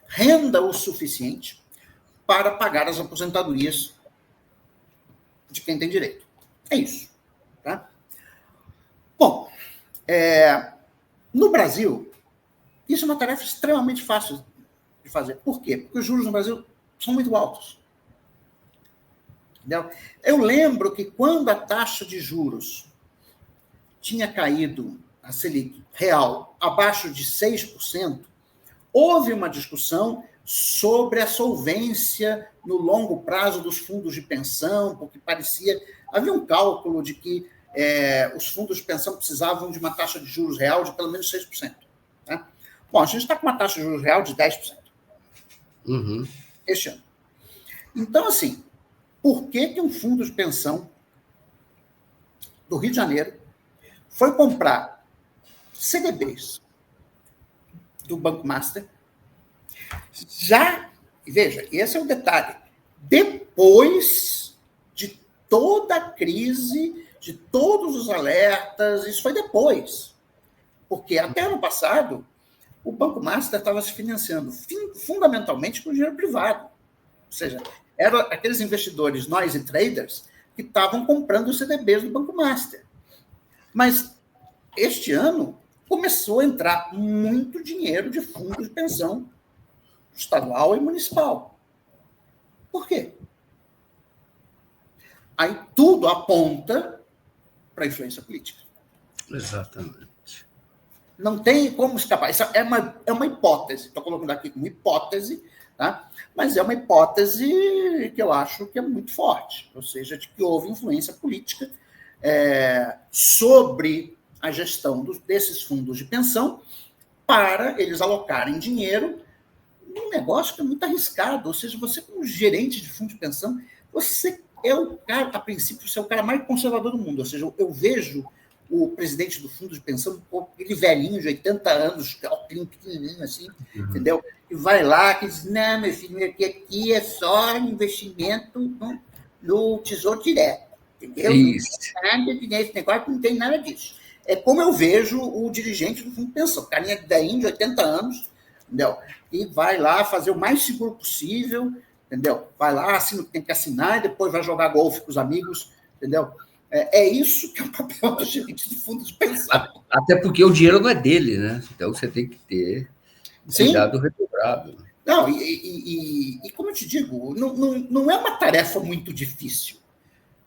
renda o suficiente para pagar as aposentadorias de quem tem direito. É isso. Tá? Bom, no Brasil, isso é uma tarefa extremamente fácil de fazer. Por quê? Porque os juros no Brasil são muito altos. Entendeu? Eu lembro que quando a taxa de juros tinha caído, a Selic real, abaixo de 6%, houve uma discussão sobre a solvência no longo prazo dos fundos de pensão, porque havia um cálculo de que os fundos de pensão precisavam de uma taxa de juros real de pelo menos 6%. Tá? Bom, a gente está com uma taxa de juros real de 10%. Este ano. Então, assim, por que um fundo de pensão do Rio de Janeiro foi comprar CDBs do Banco Master, veja, esse é o detalhe, depois de toda a crise, de todos os alertas, isso foi depois. Porque até ano passado, o Banco Master estava se financiando fundamentalmente com dinheiro privado. Ou seja, eram aqueles investidores noisy traders que estavam comprando os CDBs do Banco Master. Mas este ano começou a entrar muito dinheiro de fundos de pensão estadual e municipal. Por quê? Aí tudo aponta para a influência política. Exatamente. Não tem como escapar. Isso é uma hipótese. Estou colocando aqui como hipótese, tá? Mas é uma hipótese que eu acho que é muito forte. Ou seja, de que houve influência política sobre a gestão desses fundos de pensão para eles alocarem dinheiro num negócio que é muito arriscado. Ou seja, você, como gerente de fundo de pensão, você é o cara, a princípio, você é o cara mais conservador do mundo. Ou seja, eu vejo o presidente do fundo de pensão, aquele velhinho de 80 anos, pequenininho assim, entendeu? E vai lá e diz, não, meu filho, aqui é só investimento no Tesouro Direto, entendeu? Isso. Esse negócio não tem nada disso. É como eu vejo o dirigente do fundo de pensão, carinha de 80 anos, entendeu? E vai lá fazer o mais seguro possível, entendeu? Vai lá, assina o que tem que assinar e depois vai jogar golfe com os amigos, entendeu? É isso que é o papel do gerente de fundo de pensão. Até porque o dinheiro não é dele, né? Então você tem que ter cuidado redobrado. Não, e como eu te digo, não é uma tarefa muito difícil,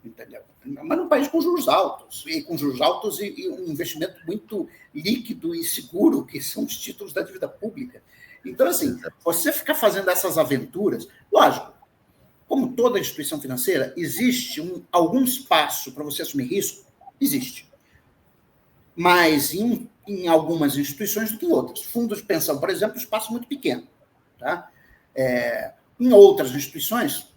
entendeu? Mas num país com juros altos, e um investimento muito líquido e seguro, que são os títulos da dívida pública. Então, assim, você ficar fazendo essas aventuras, lógico, como toda instituição financeira, existe algum espaço para você assumir risco? Existe. Mas em algumas instituições do que em outras. Fundos de pensão, por exemplo, espaço muito pequeno. Tá? Em outras instituições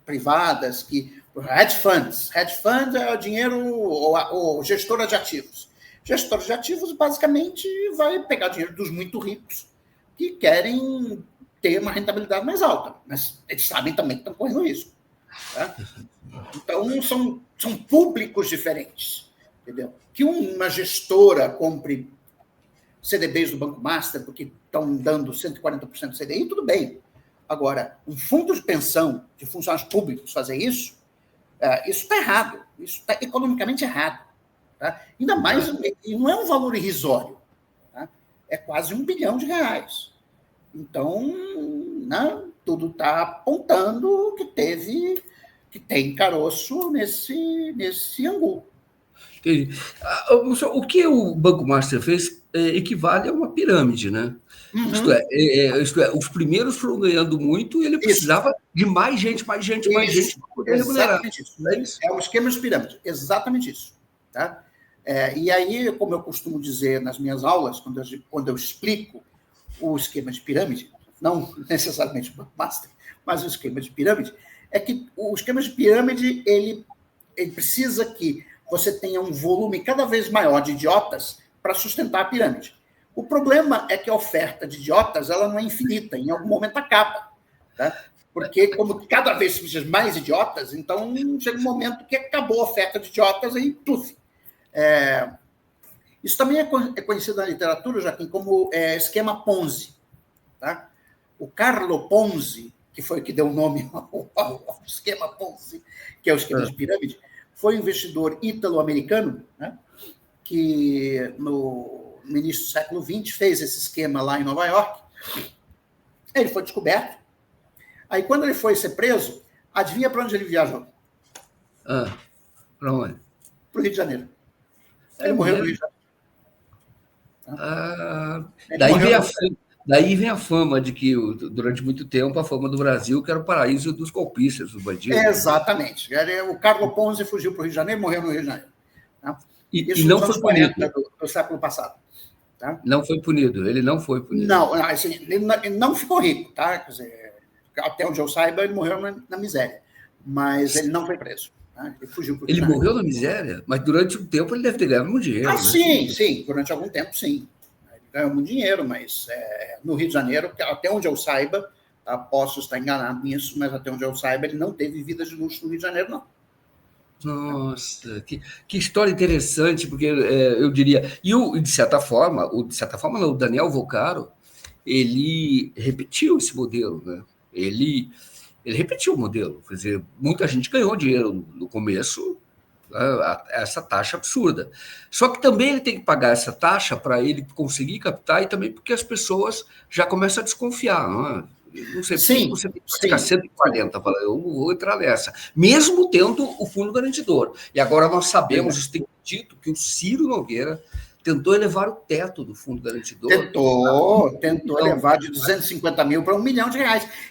privadas, hedge funds. Hedge fund é o dinheiro, ou gestora de ativos. Gestora de ativos, basicamente, vai pegar dinheiro dos muito ricos que querem ter uma rentabilidade mais alta, mas eles sabem também que estão correndo risco. Tá? Então, são públicos diferentes. Entendeu? Que uma gestora compre CDBs do Banco Master, porque estão dando 140% do CDI, tudo bem. Agora, um fundo de pensão de funcionários públicos fazer isso está errado. Isso está economicamente errado. Tá? Ainda mais, e não é um valor irrisório. Tá? É quase R$ 1 bilhão. Então, né, tudo está apontando que tem caroço nesse angu. Entendi. O que o Banco Master fez equivale a uma pirâmide, né? Uhum. Isto é, os primeiros foram ganhando muito e ele Isso, precisava de mais gente para isso, poder remunerar. exatamente isso. É isso? É um esquema de pirâmide, exatamente isso. Tá? E aí, como eu costumo dizer nas minhas aulas, quando eu explico o esquema de pirâmide, não necessariamente o Banco Master, mas o esquema de pirâmide, é que o esquema de pirâmide ele precisa que você tenha um volume cada vez maior de idiotas para sustentar a pirâmide. O problema é que a oferta de idiotas ela não é infinita, em algum momento acaba. Tá? Porque, como cada vez precisa mais idiotas, então chega um momento que acabou a oferta de idiotas e puf. Isso também é conhecido na literatura, Joaquim, como esquema Ponzi. Tá? O Carlo Ponzi, que foi o que deu o nome ao esquema Ponzi, que é o esquema de pirâmide, foi um investidor ítalo-americano, né, que no início do século XX fez esse esquema lá em Nova York. Ele foi descoberto. Aí, quando ele foi ser preso, adivinha para onde ele viajou? Para onde? Para o Rio de Janeiro. Ele morreu no Rio de Janeiro. Daí vem a fama de que, durante muito tempo, a fama do Brasil que era o paraíso dos golpistas, dos bandidos. Exatamente. O Carlo Ponzi fugiu para o Rio de Janeiro e morreu no Rio de Janeiro. Tá? E não foi punido. Do século passado. Tá? Não foi punido, ele não foi punido. Não, assim, ele não ficou rico, tá? Quer dizer, até onde eu saiba, ele morreu na miséria. Mas ele não foi preso. Tá? Ele fugiu para o Rio de Janeiro. Ele morreu na miséria? Mas durante um tempo ele deve ter ganhado muito dinheiro. Né? Sim. Durante algum tempo, sim. Ganhou muito dinheiro, mas no Rio de Janeiro, até onde eu saiba, posso estar enganado nisso, mas até onde eu saiba, ele não teve vida de luxo no Rio de Janeiro, não. Nossa, que história interessante, porque eu diria... E, de certa forma, não, o Daniel Vocaro, ele repetiu esse modelo, né? Ele repetiu o modelo, quer dizer, muita gente ganhou dinheiro no começo, essa taxa absurda. Só que também ele tem que pagar essa taxa para ele conseguir captar e também porque as pessoas já começam a desconfiar. Não sei, sim, você tem que ficar 140, eu vou entrar nessa, mesmo tendo o fundo garantidor. E agora nós sabemos, isso tem dito, que o Ciro Nogueira tentou elevar o teto do fundo garantidor. Tentou elevar de 250 mil para R$1 milhão.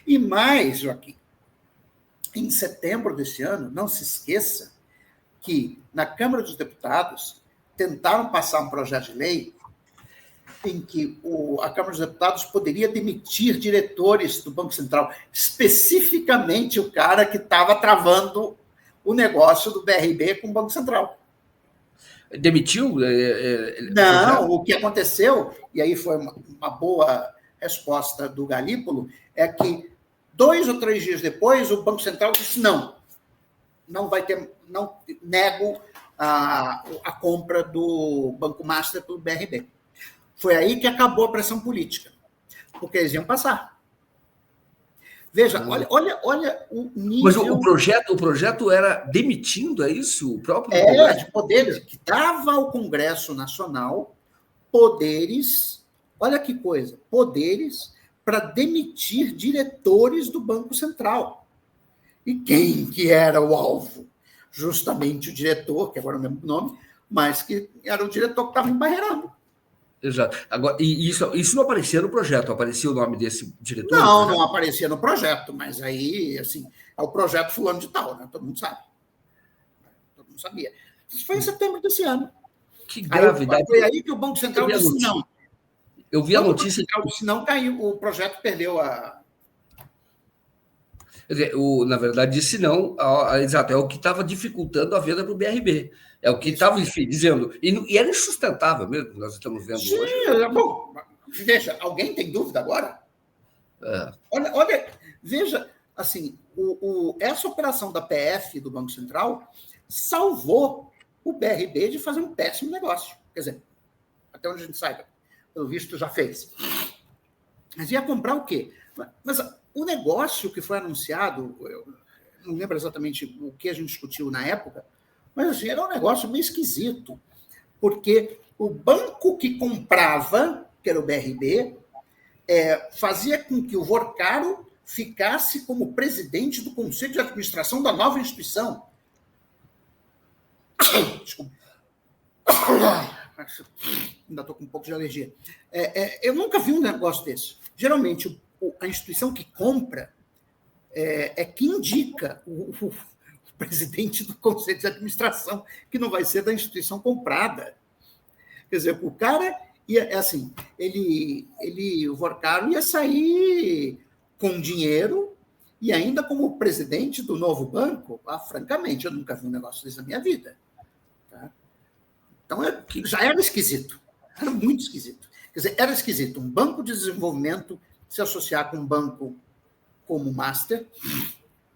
E mais, Joaquim, em setembro desse ano, não se esqueça que na Câmara dos Deputados tentaram passar um projeto de lei em que a Câmara dos Deputados poderia demitir diretores do Banco Central, especificamente o cara que estava travando o negócio do BRB com o Banco Central. Demitiu? Não, o que aconteceu, e aí foi uma boa resposta do Galípolo, é que 2 ou 3 dias depois o Banco Central disse não vai ter, não nego a compra do Banco Master pelo BRB. Foi aí que acabou a pressão política, porque eles iam passar. Veja, olha o nível... Mas o projeto era demitindo, é isso? O próprio de poderes, que dava ao Congresso Nacional poderes, olha que coisa, poderes para demitir diretores do Banco Central. E quem que era o alvo? Justamente o diretor, que agora não lembro o nome, mas que era o diretor que estava embarreirando. Exato. Agora, e isso não aparecia no projeto, aparecia o nome desse diretor? Não aparecia no projeto, mas aí, assim, é o projeto fulano de tal, né? Todo mundo sabe. Todo mundo sabia. Isso foi em setembro desse ano. Que gravidade. Foi aí que o Banco Central disse não. Eu vi a notícia. Se não caiu, o projeto perdeu a... Quer dizer, na verdade, disse não, exato, é o que estava dificultando a venda para o BRB. É o que estava, enfim, dizendo. E era insustentável mesmo, nós estamos vendo hoje. Bom, veja, alguém tem dúvida agora? Olha, veja, assim, essa operação da PF, do Banco Central, salvou o BRB de fazer um péssimo negócio. Quer dizer, até onde a gente saiba, pelo visto já fez. Mas ia comprar o quê? Mas o negócio que foi anunciado, eu não lembro exatamente o que a gente discutiu na época, mas assim, era um negócio meio esquisito, porque o banco que comprava, que era o BRB, fazia com que o Vorcaro ficasse como presidente do Conselho de Administração da nova instituição. Desculpa. Ainda estou com um pouco de alergia. Eu nunca vi um negócio desse. Geralmente, a instituição que compra que indica o presidente do Conselho de Administração, que não vai ser da instituição comprada. Quer dizer, o cara ia, assim, o Vorcaro ia sair com dinheiro e ainda como presidente do novo banco. Francamente, eu nunca vi um negócio desse na minha vida. Tá? Então, já era esquisito. Era muito esquisito. Quer dizer, era esquisito um banco de desenvolvimento se associar com um banco como Master,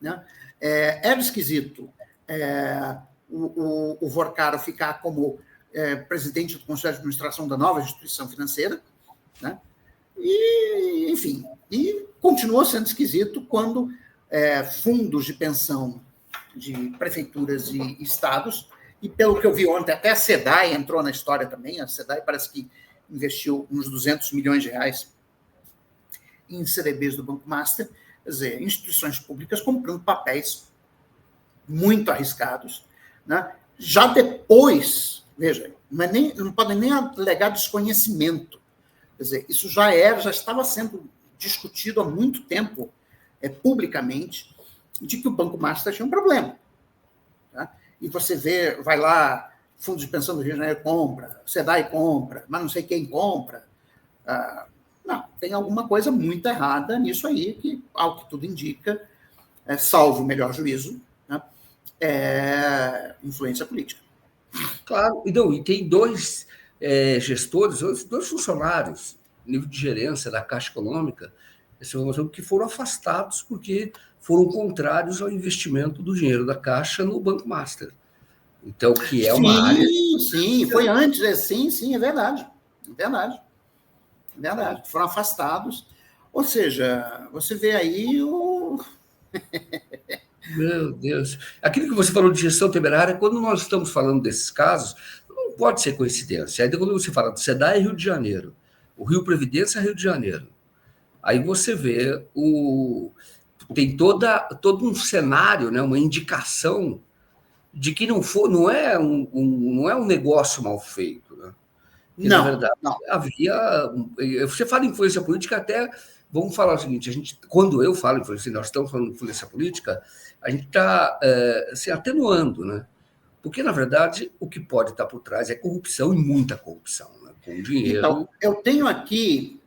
né? Era esquisito o Vorcaro ficar como presidente do Conselho de Administração da nova instituição financeira, né? E, enfim, continuou sendo esquisito quando fundos de pensão de prefeituras e estados, e pelo que eu vi ontem, até a SEDAI entrou na história também. A SEDAI parece que investiu uns 200 milhões de reais em CDBs do Banco Master. Quer dizer, instituições públicas comprando papéis muito arriscados, né? Já depois, veja, não podem nem alegar desconhecimento. Quer dizer, isso já estava sendo discutido há muito tempo, publicamente, de que o Banco Master tinha um problema. Tá? E você vai lá, Fundo de Pensão do Rio de Janeiro compra, SEDAI compra, mas não sei quem compra. Não, tem alguma coisa muito errada nisso aí, que, ao que tudo indica, salvo o melhor juízo, né, influência política. Claro, e tem dois gestores, dois funcionários, nível de gerência da Caixa Econômica, que foram afastados porque foram contrários ao investimento do dinheiro da Caixa no Banco Master. Então, que é uma área... Sim, foi antes, sim, é verdade. Verdade, foram afastados. Ou seja, você vê aí o... Meu Deus. Aquilo que você falou de gestão temerária, quando nós estamos falando desses casos, não pode ser coincidência. Aí quando você fala do SEDAI, Rio de Janeiro, o Rio Previdência, Rio de Janeiro. Aí você vê tem todo um cenário, né, uma indicação de que não é um negócio mal feito. Né? Que, não, na verdade, não. havia... Você fala em influência política, até... Vamos falar o seguinte, quando eu falo influência, nós estamos falando de influência política, a gente está se atenuando, né? Porque, na verdade, o que pode estar por trás é corrupção, e muita corrupção, né? Com dinheiro... Então, eu tenho aqui,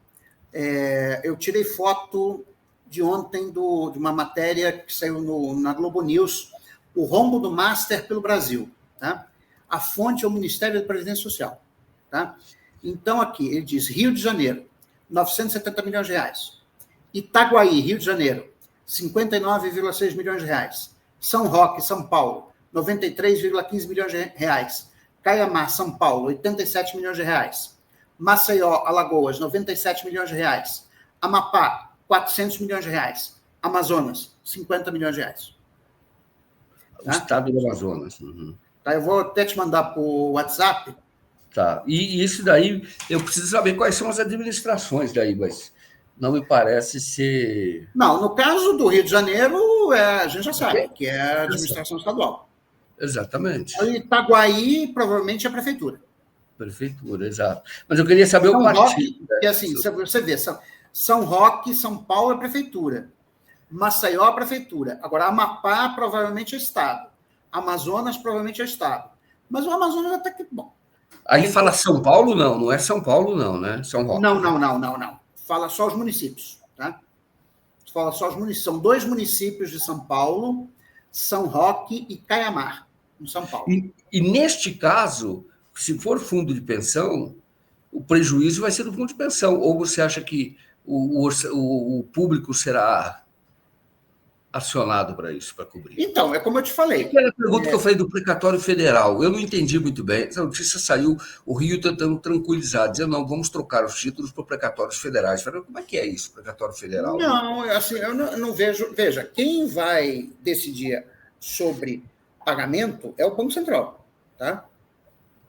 eu tirei foto de ontem de uma matéria que saiu na Globo News, o rombo do Master pelo Brasil. Tá? A fonte é o Ministério da Previdência Social. Tá? Então, aqui, ele diz, Rio de Janeiro, 970 milhões de reais. Itaguaí, Rio de Janeiro, 59,6 milhões de reais. São Roque, São Paulo, 93,15 milhões de reais. Caiamar, São Paulo, 87 milhões de reais. Maceió, Alagoas, 97 milhões de reais. Amapá, 400 milhões de reais. Amazonas, 50 milhões de reais. Tá? O estado do Amazonas. Uhum. Tá, eu vou até te mandar por WhatsApp. Tá. E isso daí, eu preciso saber quais são as administrações daí, mas não me parece ser... Não, no caso do Rio de Janeiro, a gente já sabe que é a administração estadual. Exatamente. Itaguaí, provavelmente, é a prefeitura. Prefeitura, exato. Mas eu queria saber São o partido. Roque, que assim, você vê, São Roque, São Paulo é prefeitura. Maceió é prefeitura. Agora, Amapá provavelmente é estado. Amazonas provavelmente é estado. Mas o Amazonas até que bom. Aí fala São Paulo, não é São Paulo, não, né? São Roque. Não. Fala só os municípios, tá? Fala só os municípios. São 2 municípios de São Paulo, São Roque e Caiamar, em São Paulo. E neste caso, se for fundo de pensão, o prejuízo vai ser do fundo de pensão. Ou você acha que o público será acionado para isso, para cobrir? Então, é como eu te falei. Aquela pergunta que eu falei do precatório federal, eu não entendi muito bem. Essa notícia saiu, o Rio tentando tranquilizar, dizendo, não, vamos trocar os títulos por precatórios federais. Falei, como é que é isso, precatório federal? Não, assim, eu não vejo... Veja, quem vai decidir sobre pagamento é o Banco Central, tá?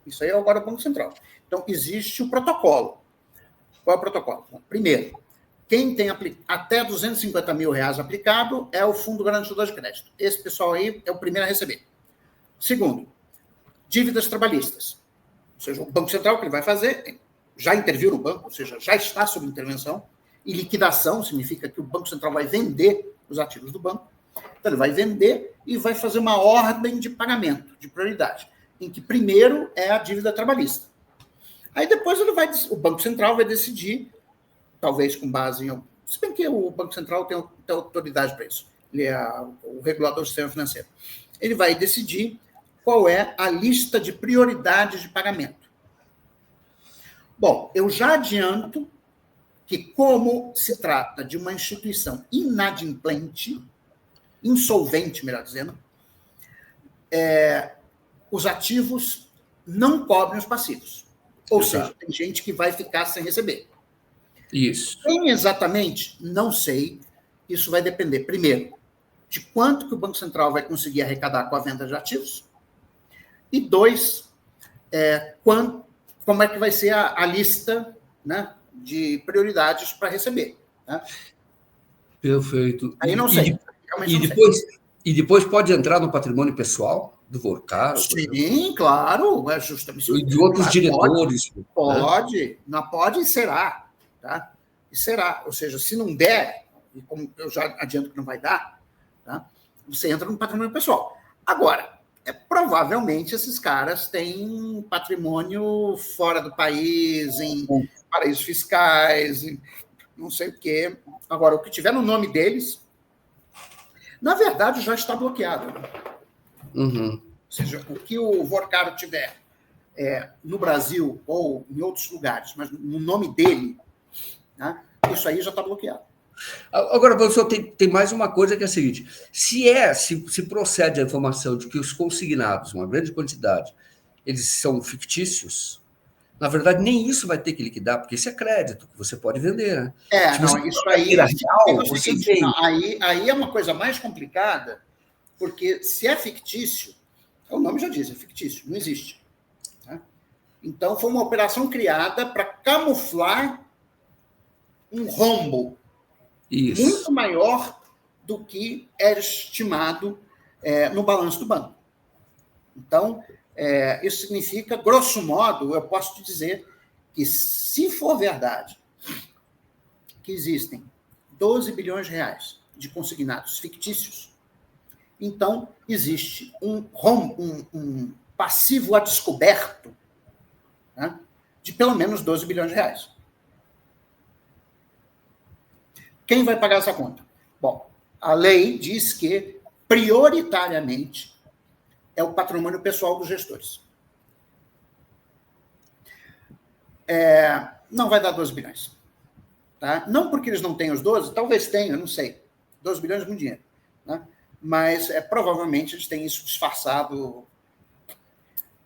Isso aí é agora o Banco Central. Então, existe o protocolo. Qual é o protocolo? Primeiro, quem tem até R$250 mil aplicado é o Fundo Garantidor de Crédito. Esse pessoal aí é o primeiro a receber. Segundo, dívidas trabalhistas. Ou seja, o Banco Central, o que ele vai fazer, já interviu no banco, ou seja, já está sob intervenção, e liquidação significa que o Banco Central vai vender os ativos do banco. Então, ele vai vender e vai fazer uma ordem de pagamento, de prioridade, em que primeiro é a dívida trabalhista. Aí depois o Banco Central vai decidir, talvez com base em... Se bem que o Banco Central tem autoridade para isso. Ele é o regulador do sistema financeiro. Ele vai decidir qual é a lista de prioridades de pagamento. Bom, eu já adianto que, como se trata de uma instituição inadimplente, insolvente, melhor dizendo, os ativos não cobrem os passivos. Ou seja, tem gente que vai ficar sem receber. Isso. Quem exatamente? Não sei. Isso vai depender, primeiro, de quanto que o Banco Central vai conseguir arrecadar com a venda de ativos. E dois, como é que vai ser a lista, né, de prioridades para receber. Né? Perfeito. Aí não sei. E depois pode entrar no patrimônio pessoal do Vorcaro? Sim, claro. É justamente e de outros diretores. Pode, né? Não pode e será. Tá? E será. Ou seja, se não der, e como eu já adianto que não vai dar, tá? Você entra no patrimônio pessoal. Agora, provavelmente esses caras têm patrimônio fora do país, em paraísos fiscais, em não sei o quê. Agora, o que tiver no nome deles, na verdade, já está bloqueado. Uhum. Ou seja, o que o Vorcaro tiver no Brasil ou em outros lugares, mas no nome dele, né, isso aí já está bloqueado. Agora, professor, tem mais uma coisa que é a seguinte: se procede a informação de que os consignados, uma grande quantidade, eles são fictícios, na verdade, nem isso vai ter que liquidar, porque isso é crédito, que você pode vender. Né? Não, isso aí real, você vende. Não, aí é uma coisa mais complicada, porque se é fictício, o nome já diz, é fictício, não existe. Né? Então, foi uma operação criada para camuflar um rombo muito maior do que era estimado no balanço do banco. Então, isso significa, grosso modo, eu posso te dizer que, se for verdade que existem 12 bilhões de reais de consignados fictícios, então existe um passivo a descoberto, né, de pelo menos 12 bilhões de reais. Quem vai pagar essa conta? Bom, a lei diz que, prioritariamente, é o patrimônio pessoal dos gestores. Não vai dar 12 bilhões. Tá? Não porque eles não tenham os 12, talvez tenham, eu não sei. 12 bilhões é muito dinheiro. Né? Mas, provavelmente, eles têm isso disfarçado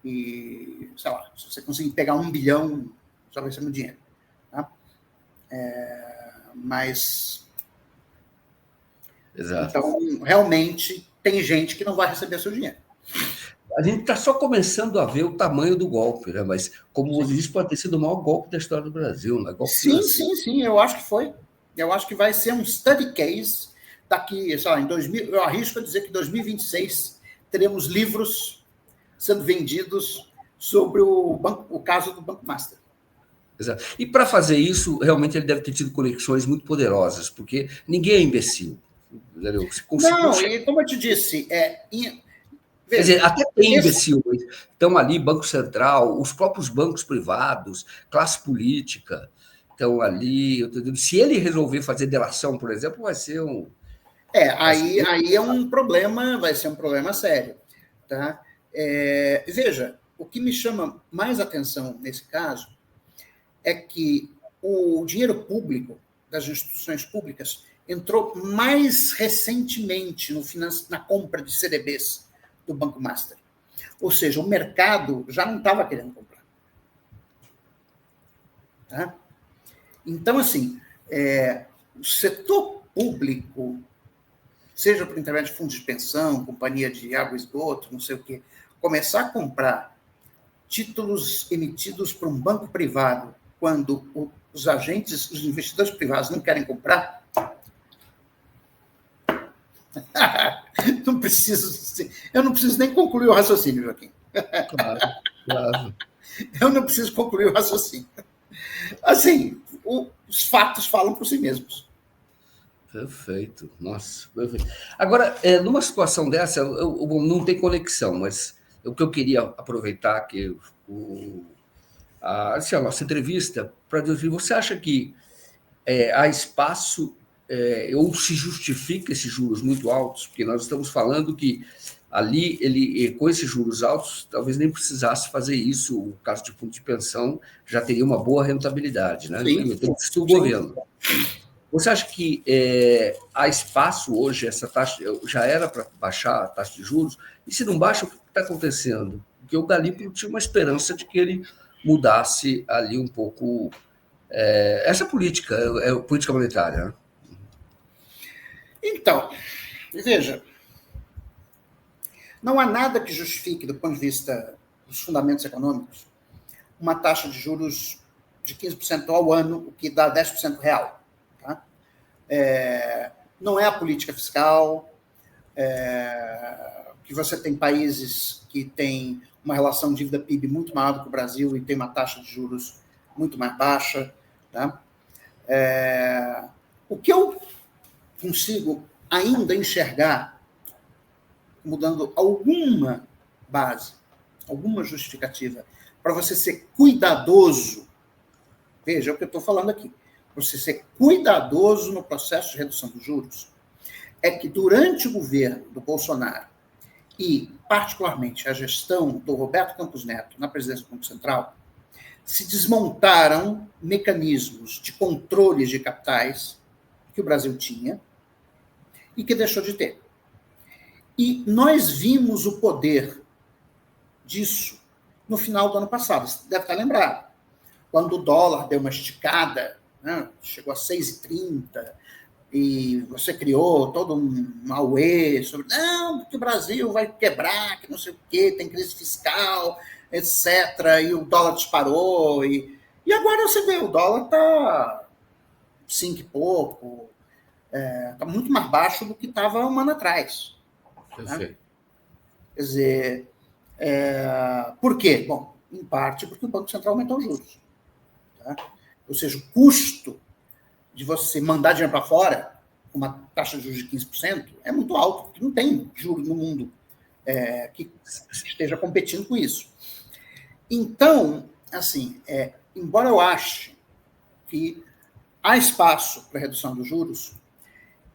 e, sei lá, se você conseguir pegar 1 bilhão, já vai ser muito dinheiro. Tá? Mas... Exato. Então, realmente, tem gente que não vai receber seu dinheiro. A gente está só começando a ver o tamanho do golpe, né? Mas, como isso pode ter sido o maior golpe da história do Brasil. Né? Sim, eu acho que foi. Eu acho que vai ser um study case daqui, sei lá, em 2000, eu arrisco a dizer que em 2026 teremos livros sendo vendidos sobre o caso do Banco Master. Exato. E para fazer isso, realmente ele deve ter tido conexões muito poderosas, porque ninguém é imbecil. Não, e como eu te disse, quer dizer, até tem imbecil, mas estão ali, Banco Central, os próprios bancos privados, classe política, estão ali. Se ele resolver fazer delação, por exemplo, vai ser um... aí é um problema, vai ser um problema sério. Tá? Veja, o que me chama mais atenção nesse caso é que o dinheiro público das instituições públicas entrou mais recentemente na compra de CDBs do Banco Master. Ou seja, o mercado já não estava querendo comprar. Tá? Então, assim, o setor público, seja por intermédio de fundos de pensão, companhia de água e esgoto, não sei o quê, começar a comprar títulos emitidos por um banco privado, quando os agentes, os investidores privados não querem comprar, eu não preciso nem concluir o raciocínio, Joaquim. Claro, claro. Eu não preciso concluir o raciocínio. Assim, os fatos falam por si mesmos. Perfeito, nossa, perfeito. Agora, numa situação dessa, não tem conexão, mas o que eu queria aproveitar que assim, a nossa entrevista para dizer, você acha que há espaço ou se justifica esses juros muito altos? Porque nós estamos falando que ali, ele, com esses juros altos, talvez nem precisasse fazer isso, o caso de fundo de pensão já teria uma boa rentabilidade, né? Sim, Então, se o governo... Você acha que há espaço hoje, essa taxa já era para baixar a taxa de juros? E se não baixa, o que está acontecendo? Porque o Galípolo tinha uma esperança de que ele mudasse ali um pouco essa política, política monetária. Né? Então, veja, não há nada que justifique, do ponto de vista dos fundamentos econômicos, uma taxa de juros de 15% ao ano, o que dá 10% real. Tá? Não é a política fiscal, que você tem países que têm uma relação dívida-PIB muito maior do que o Brasil e tem uma taxa de juros muito mais baixa. Tá? O que eu consigo ainda enxergar, mudando alguma base, alguma justificativa, para você ser cuidadoso, veja o que eu estou falando aqui, você ser cuidadoso no processo de redução dos juros, é que durante o governo do Bolsonaro e, particularmente, a gestão do Roberto Campos Neto na presidência do Banco Central, se desmontaram mecanismos de controle de capitais que o Brasil tinha e que deixou de ter. E nós vimos o poder disso no final do ano passado. Você deve estar lembrado. Quando o dólar deu uma esticada, né, chegou a 6,30, e você criou todo um auê sobre não, que o Brasil vai quebrar, que não sei o quê, tem crise fiscal, etc. E o dólar disparou. E agora você vê, o dólar está 5 e pouco, está muito mais baixo do que estava um ano atrás. Né? Quer dizer, por quê? Bom, em parte porque o Banco Central aumentou os juros. Tá? Ou seja, o custo de você mandar dinheiro para fora, com uma taxa de juros de 15%, é muito alto, porque não tem juros no mundo que esteja competindo com isso. Então, assim, embora eu ache que há espaço para redução dos juros,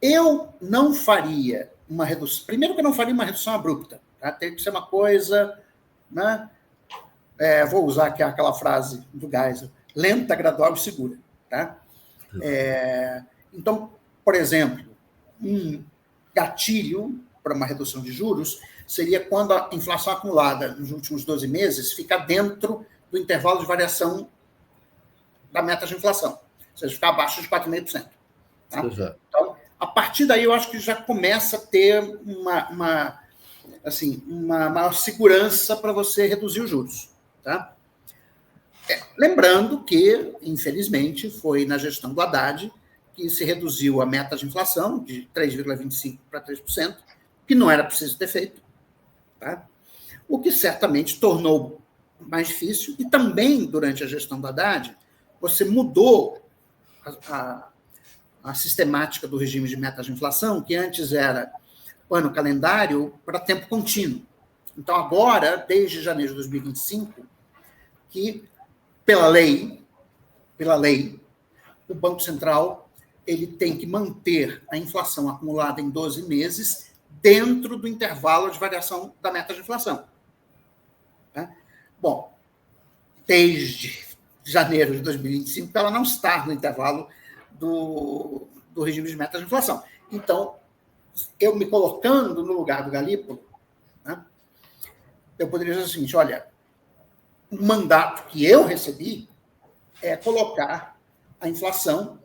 eu não faria uma redução. Primeiro que eu não faria uma redução abrupta. Tá? Tem que ser uma coisa, né? Vou usar aqui aquela frase do Geisel, lenta, gradual e segura. Tá? Então, por exemplo, um gatilho para uma redução de juros seria quando a inflação acumulada nos últimos 12 meses fica dentro do intervalo de variação da meta de inflação, ou seja, ficar abaixo de 4,5%. Tá? Então, a partir daí, eu acho que já começa a ter uma maior segurança para você reduzir os juros. Tá? Lembrando que, infelizmente, foi na gestão do Haddad que se reduziu a meta de inflação de 3,25% para 3%, que não era preciso ter feito. Tá? O que certamente tornou mais difícil. E também, durante a gestão do Haddad, você mudou a sistemática do regime de meta de inflação, que antes era ano calendário, para tempo contínuo. Então, agora, desde janeiro de 2025, que, pela lei, o Banco Central ele tem que manter a inflação acumulada em 12 meses dentro do intervalo de variação da meta de inflação. Tá? Bom, desde janeiro de 2025, ela não está no intervalo do regime de meta de inflação. Então, eu me colocando no lugar do Galípolo, né, eu poderia dizer o seguinte, olha, o mandato que eu recebi é colocar a inflação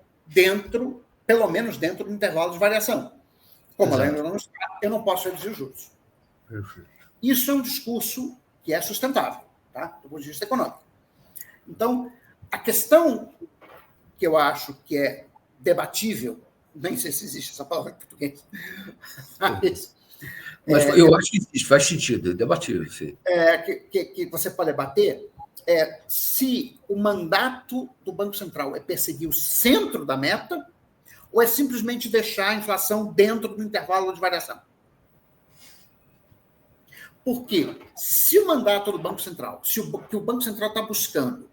pelo menos dentro do intervalo de variação. Como ela ainda não está, eu não posso reduzir os juros. Perfeito. Isso é um discurso que é sustentável, tá? Do ponto de vista econômico. Então, a questão que eu acho que é debatível, nem sei se existe essa palavra em português, mas eu acho que existe, faz sentido, é debatível, sim. Que você pode debater se o mandato do Banco Central é perseguir o centro da meta ou é simplesmente deixar a inflação dentro do intervalo de variação. Porque se o mandato do Banco Central, se o que o Banco Central está buscando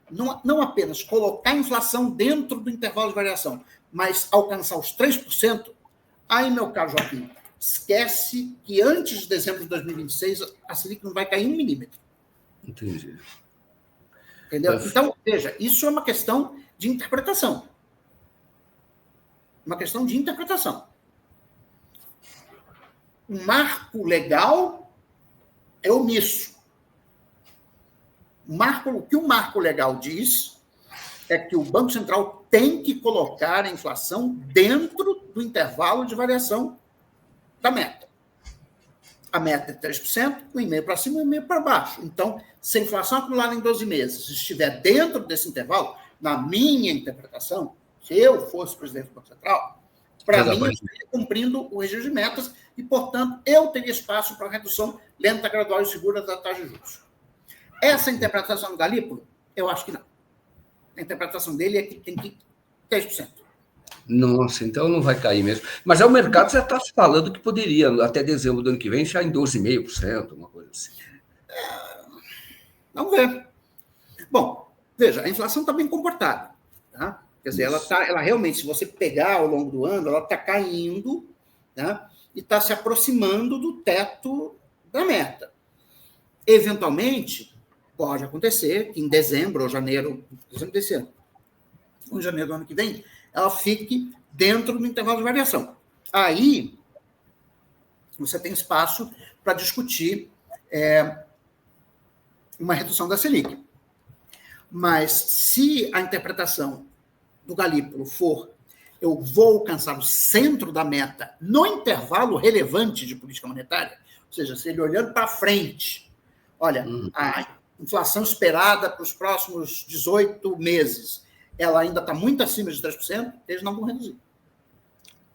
não apenas colocar a inflação dentro do intervalo de variação, mas alcançar os 3%, aí, meu caro Joaquim, esquece que antes de dezembro de 2026 a Selic não vai cair 1 milímetro. Entendi. Entendeu? Então, veja, isso é uma questão de interpretação. Uma questão de interpretação. O marco legal é omisso. O que o marco legal diz é que o Banco Central tem que colocar a inflação dentro do intervalo de variação da meta. A meta é 3%, 1,5% para cima e 1,5% para baixo. Então, se a inflação acumulada em 12 meses estiver dentro desse intervalo, na minha interpretação, se eu fosse presidente do Banco Central, para mim, eu estaria cumprindo o regime de metas e, portanto, eu teria espaço para redução lenta, gradual e segura da taxa de juros. Essa interpretação do Galípolo, eu acho que não. A interpretação dele é que tem que ir 3%. Nossa, então não vai cair mesmo. Mas o mercado já está falando que poderia, até dezembro do ano que vem, já em 12,5%, uma coisa assim. Vamos ver. Bom, veja, a inflação está bem comportada. Tá? Quer dizer, ela realmente, se você pegar ao longo do ano, ela está caindo, tá? E está se aproximando do teto da meta. Eventualmente, pode acontecer que em dezembro ou janeiro desse ano, ou em janeiro do ano que vem, ela fique dentro do intervalo de variação. Aí, você tem espaço para discutir uma redução da Selic. Mas se a interpretação do Galípolo for eu vou alcançar o centro da meta no intervalo relevante de política monetária, ou seja, se ele olhando para frente, olha, a inflação esperada para os próximos 18 meses, ela ainda está muito acima de 3%, eles não vão reduzir.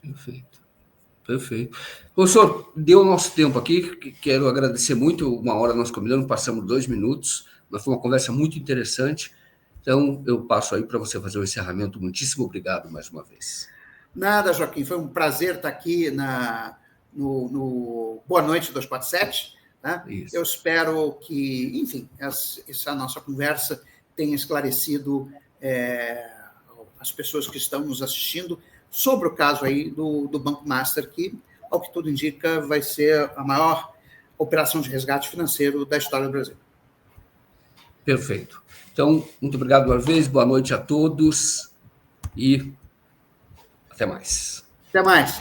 Perfeito. Professor, deu o nosso tempo aqui, quero agradecer muito, 1 hora nós combinamos, passamos 2 minutos, mas foi uma conversa muito interessante, então eu passo aí para você fazer o encerramento. Muitíssimo obrigado mais uma vez. Nada, Joaquim, foi um prazer estar aqui no Boa Noite 247, né? Eu espero que, enfim, essa nossa conversa tenha esclarecido as pessoas que estão nos assistindo sobre o caso aí do Banco Master, que, ao que tudo indica, vai ser a maior operação de resgate financeiro da história do Brasil. Perfeito. Então, muito obrigado uma vez, boa noite a todos e até mais. Até mais.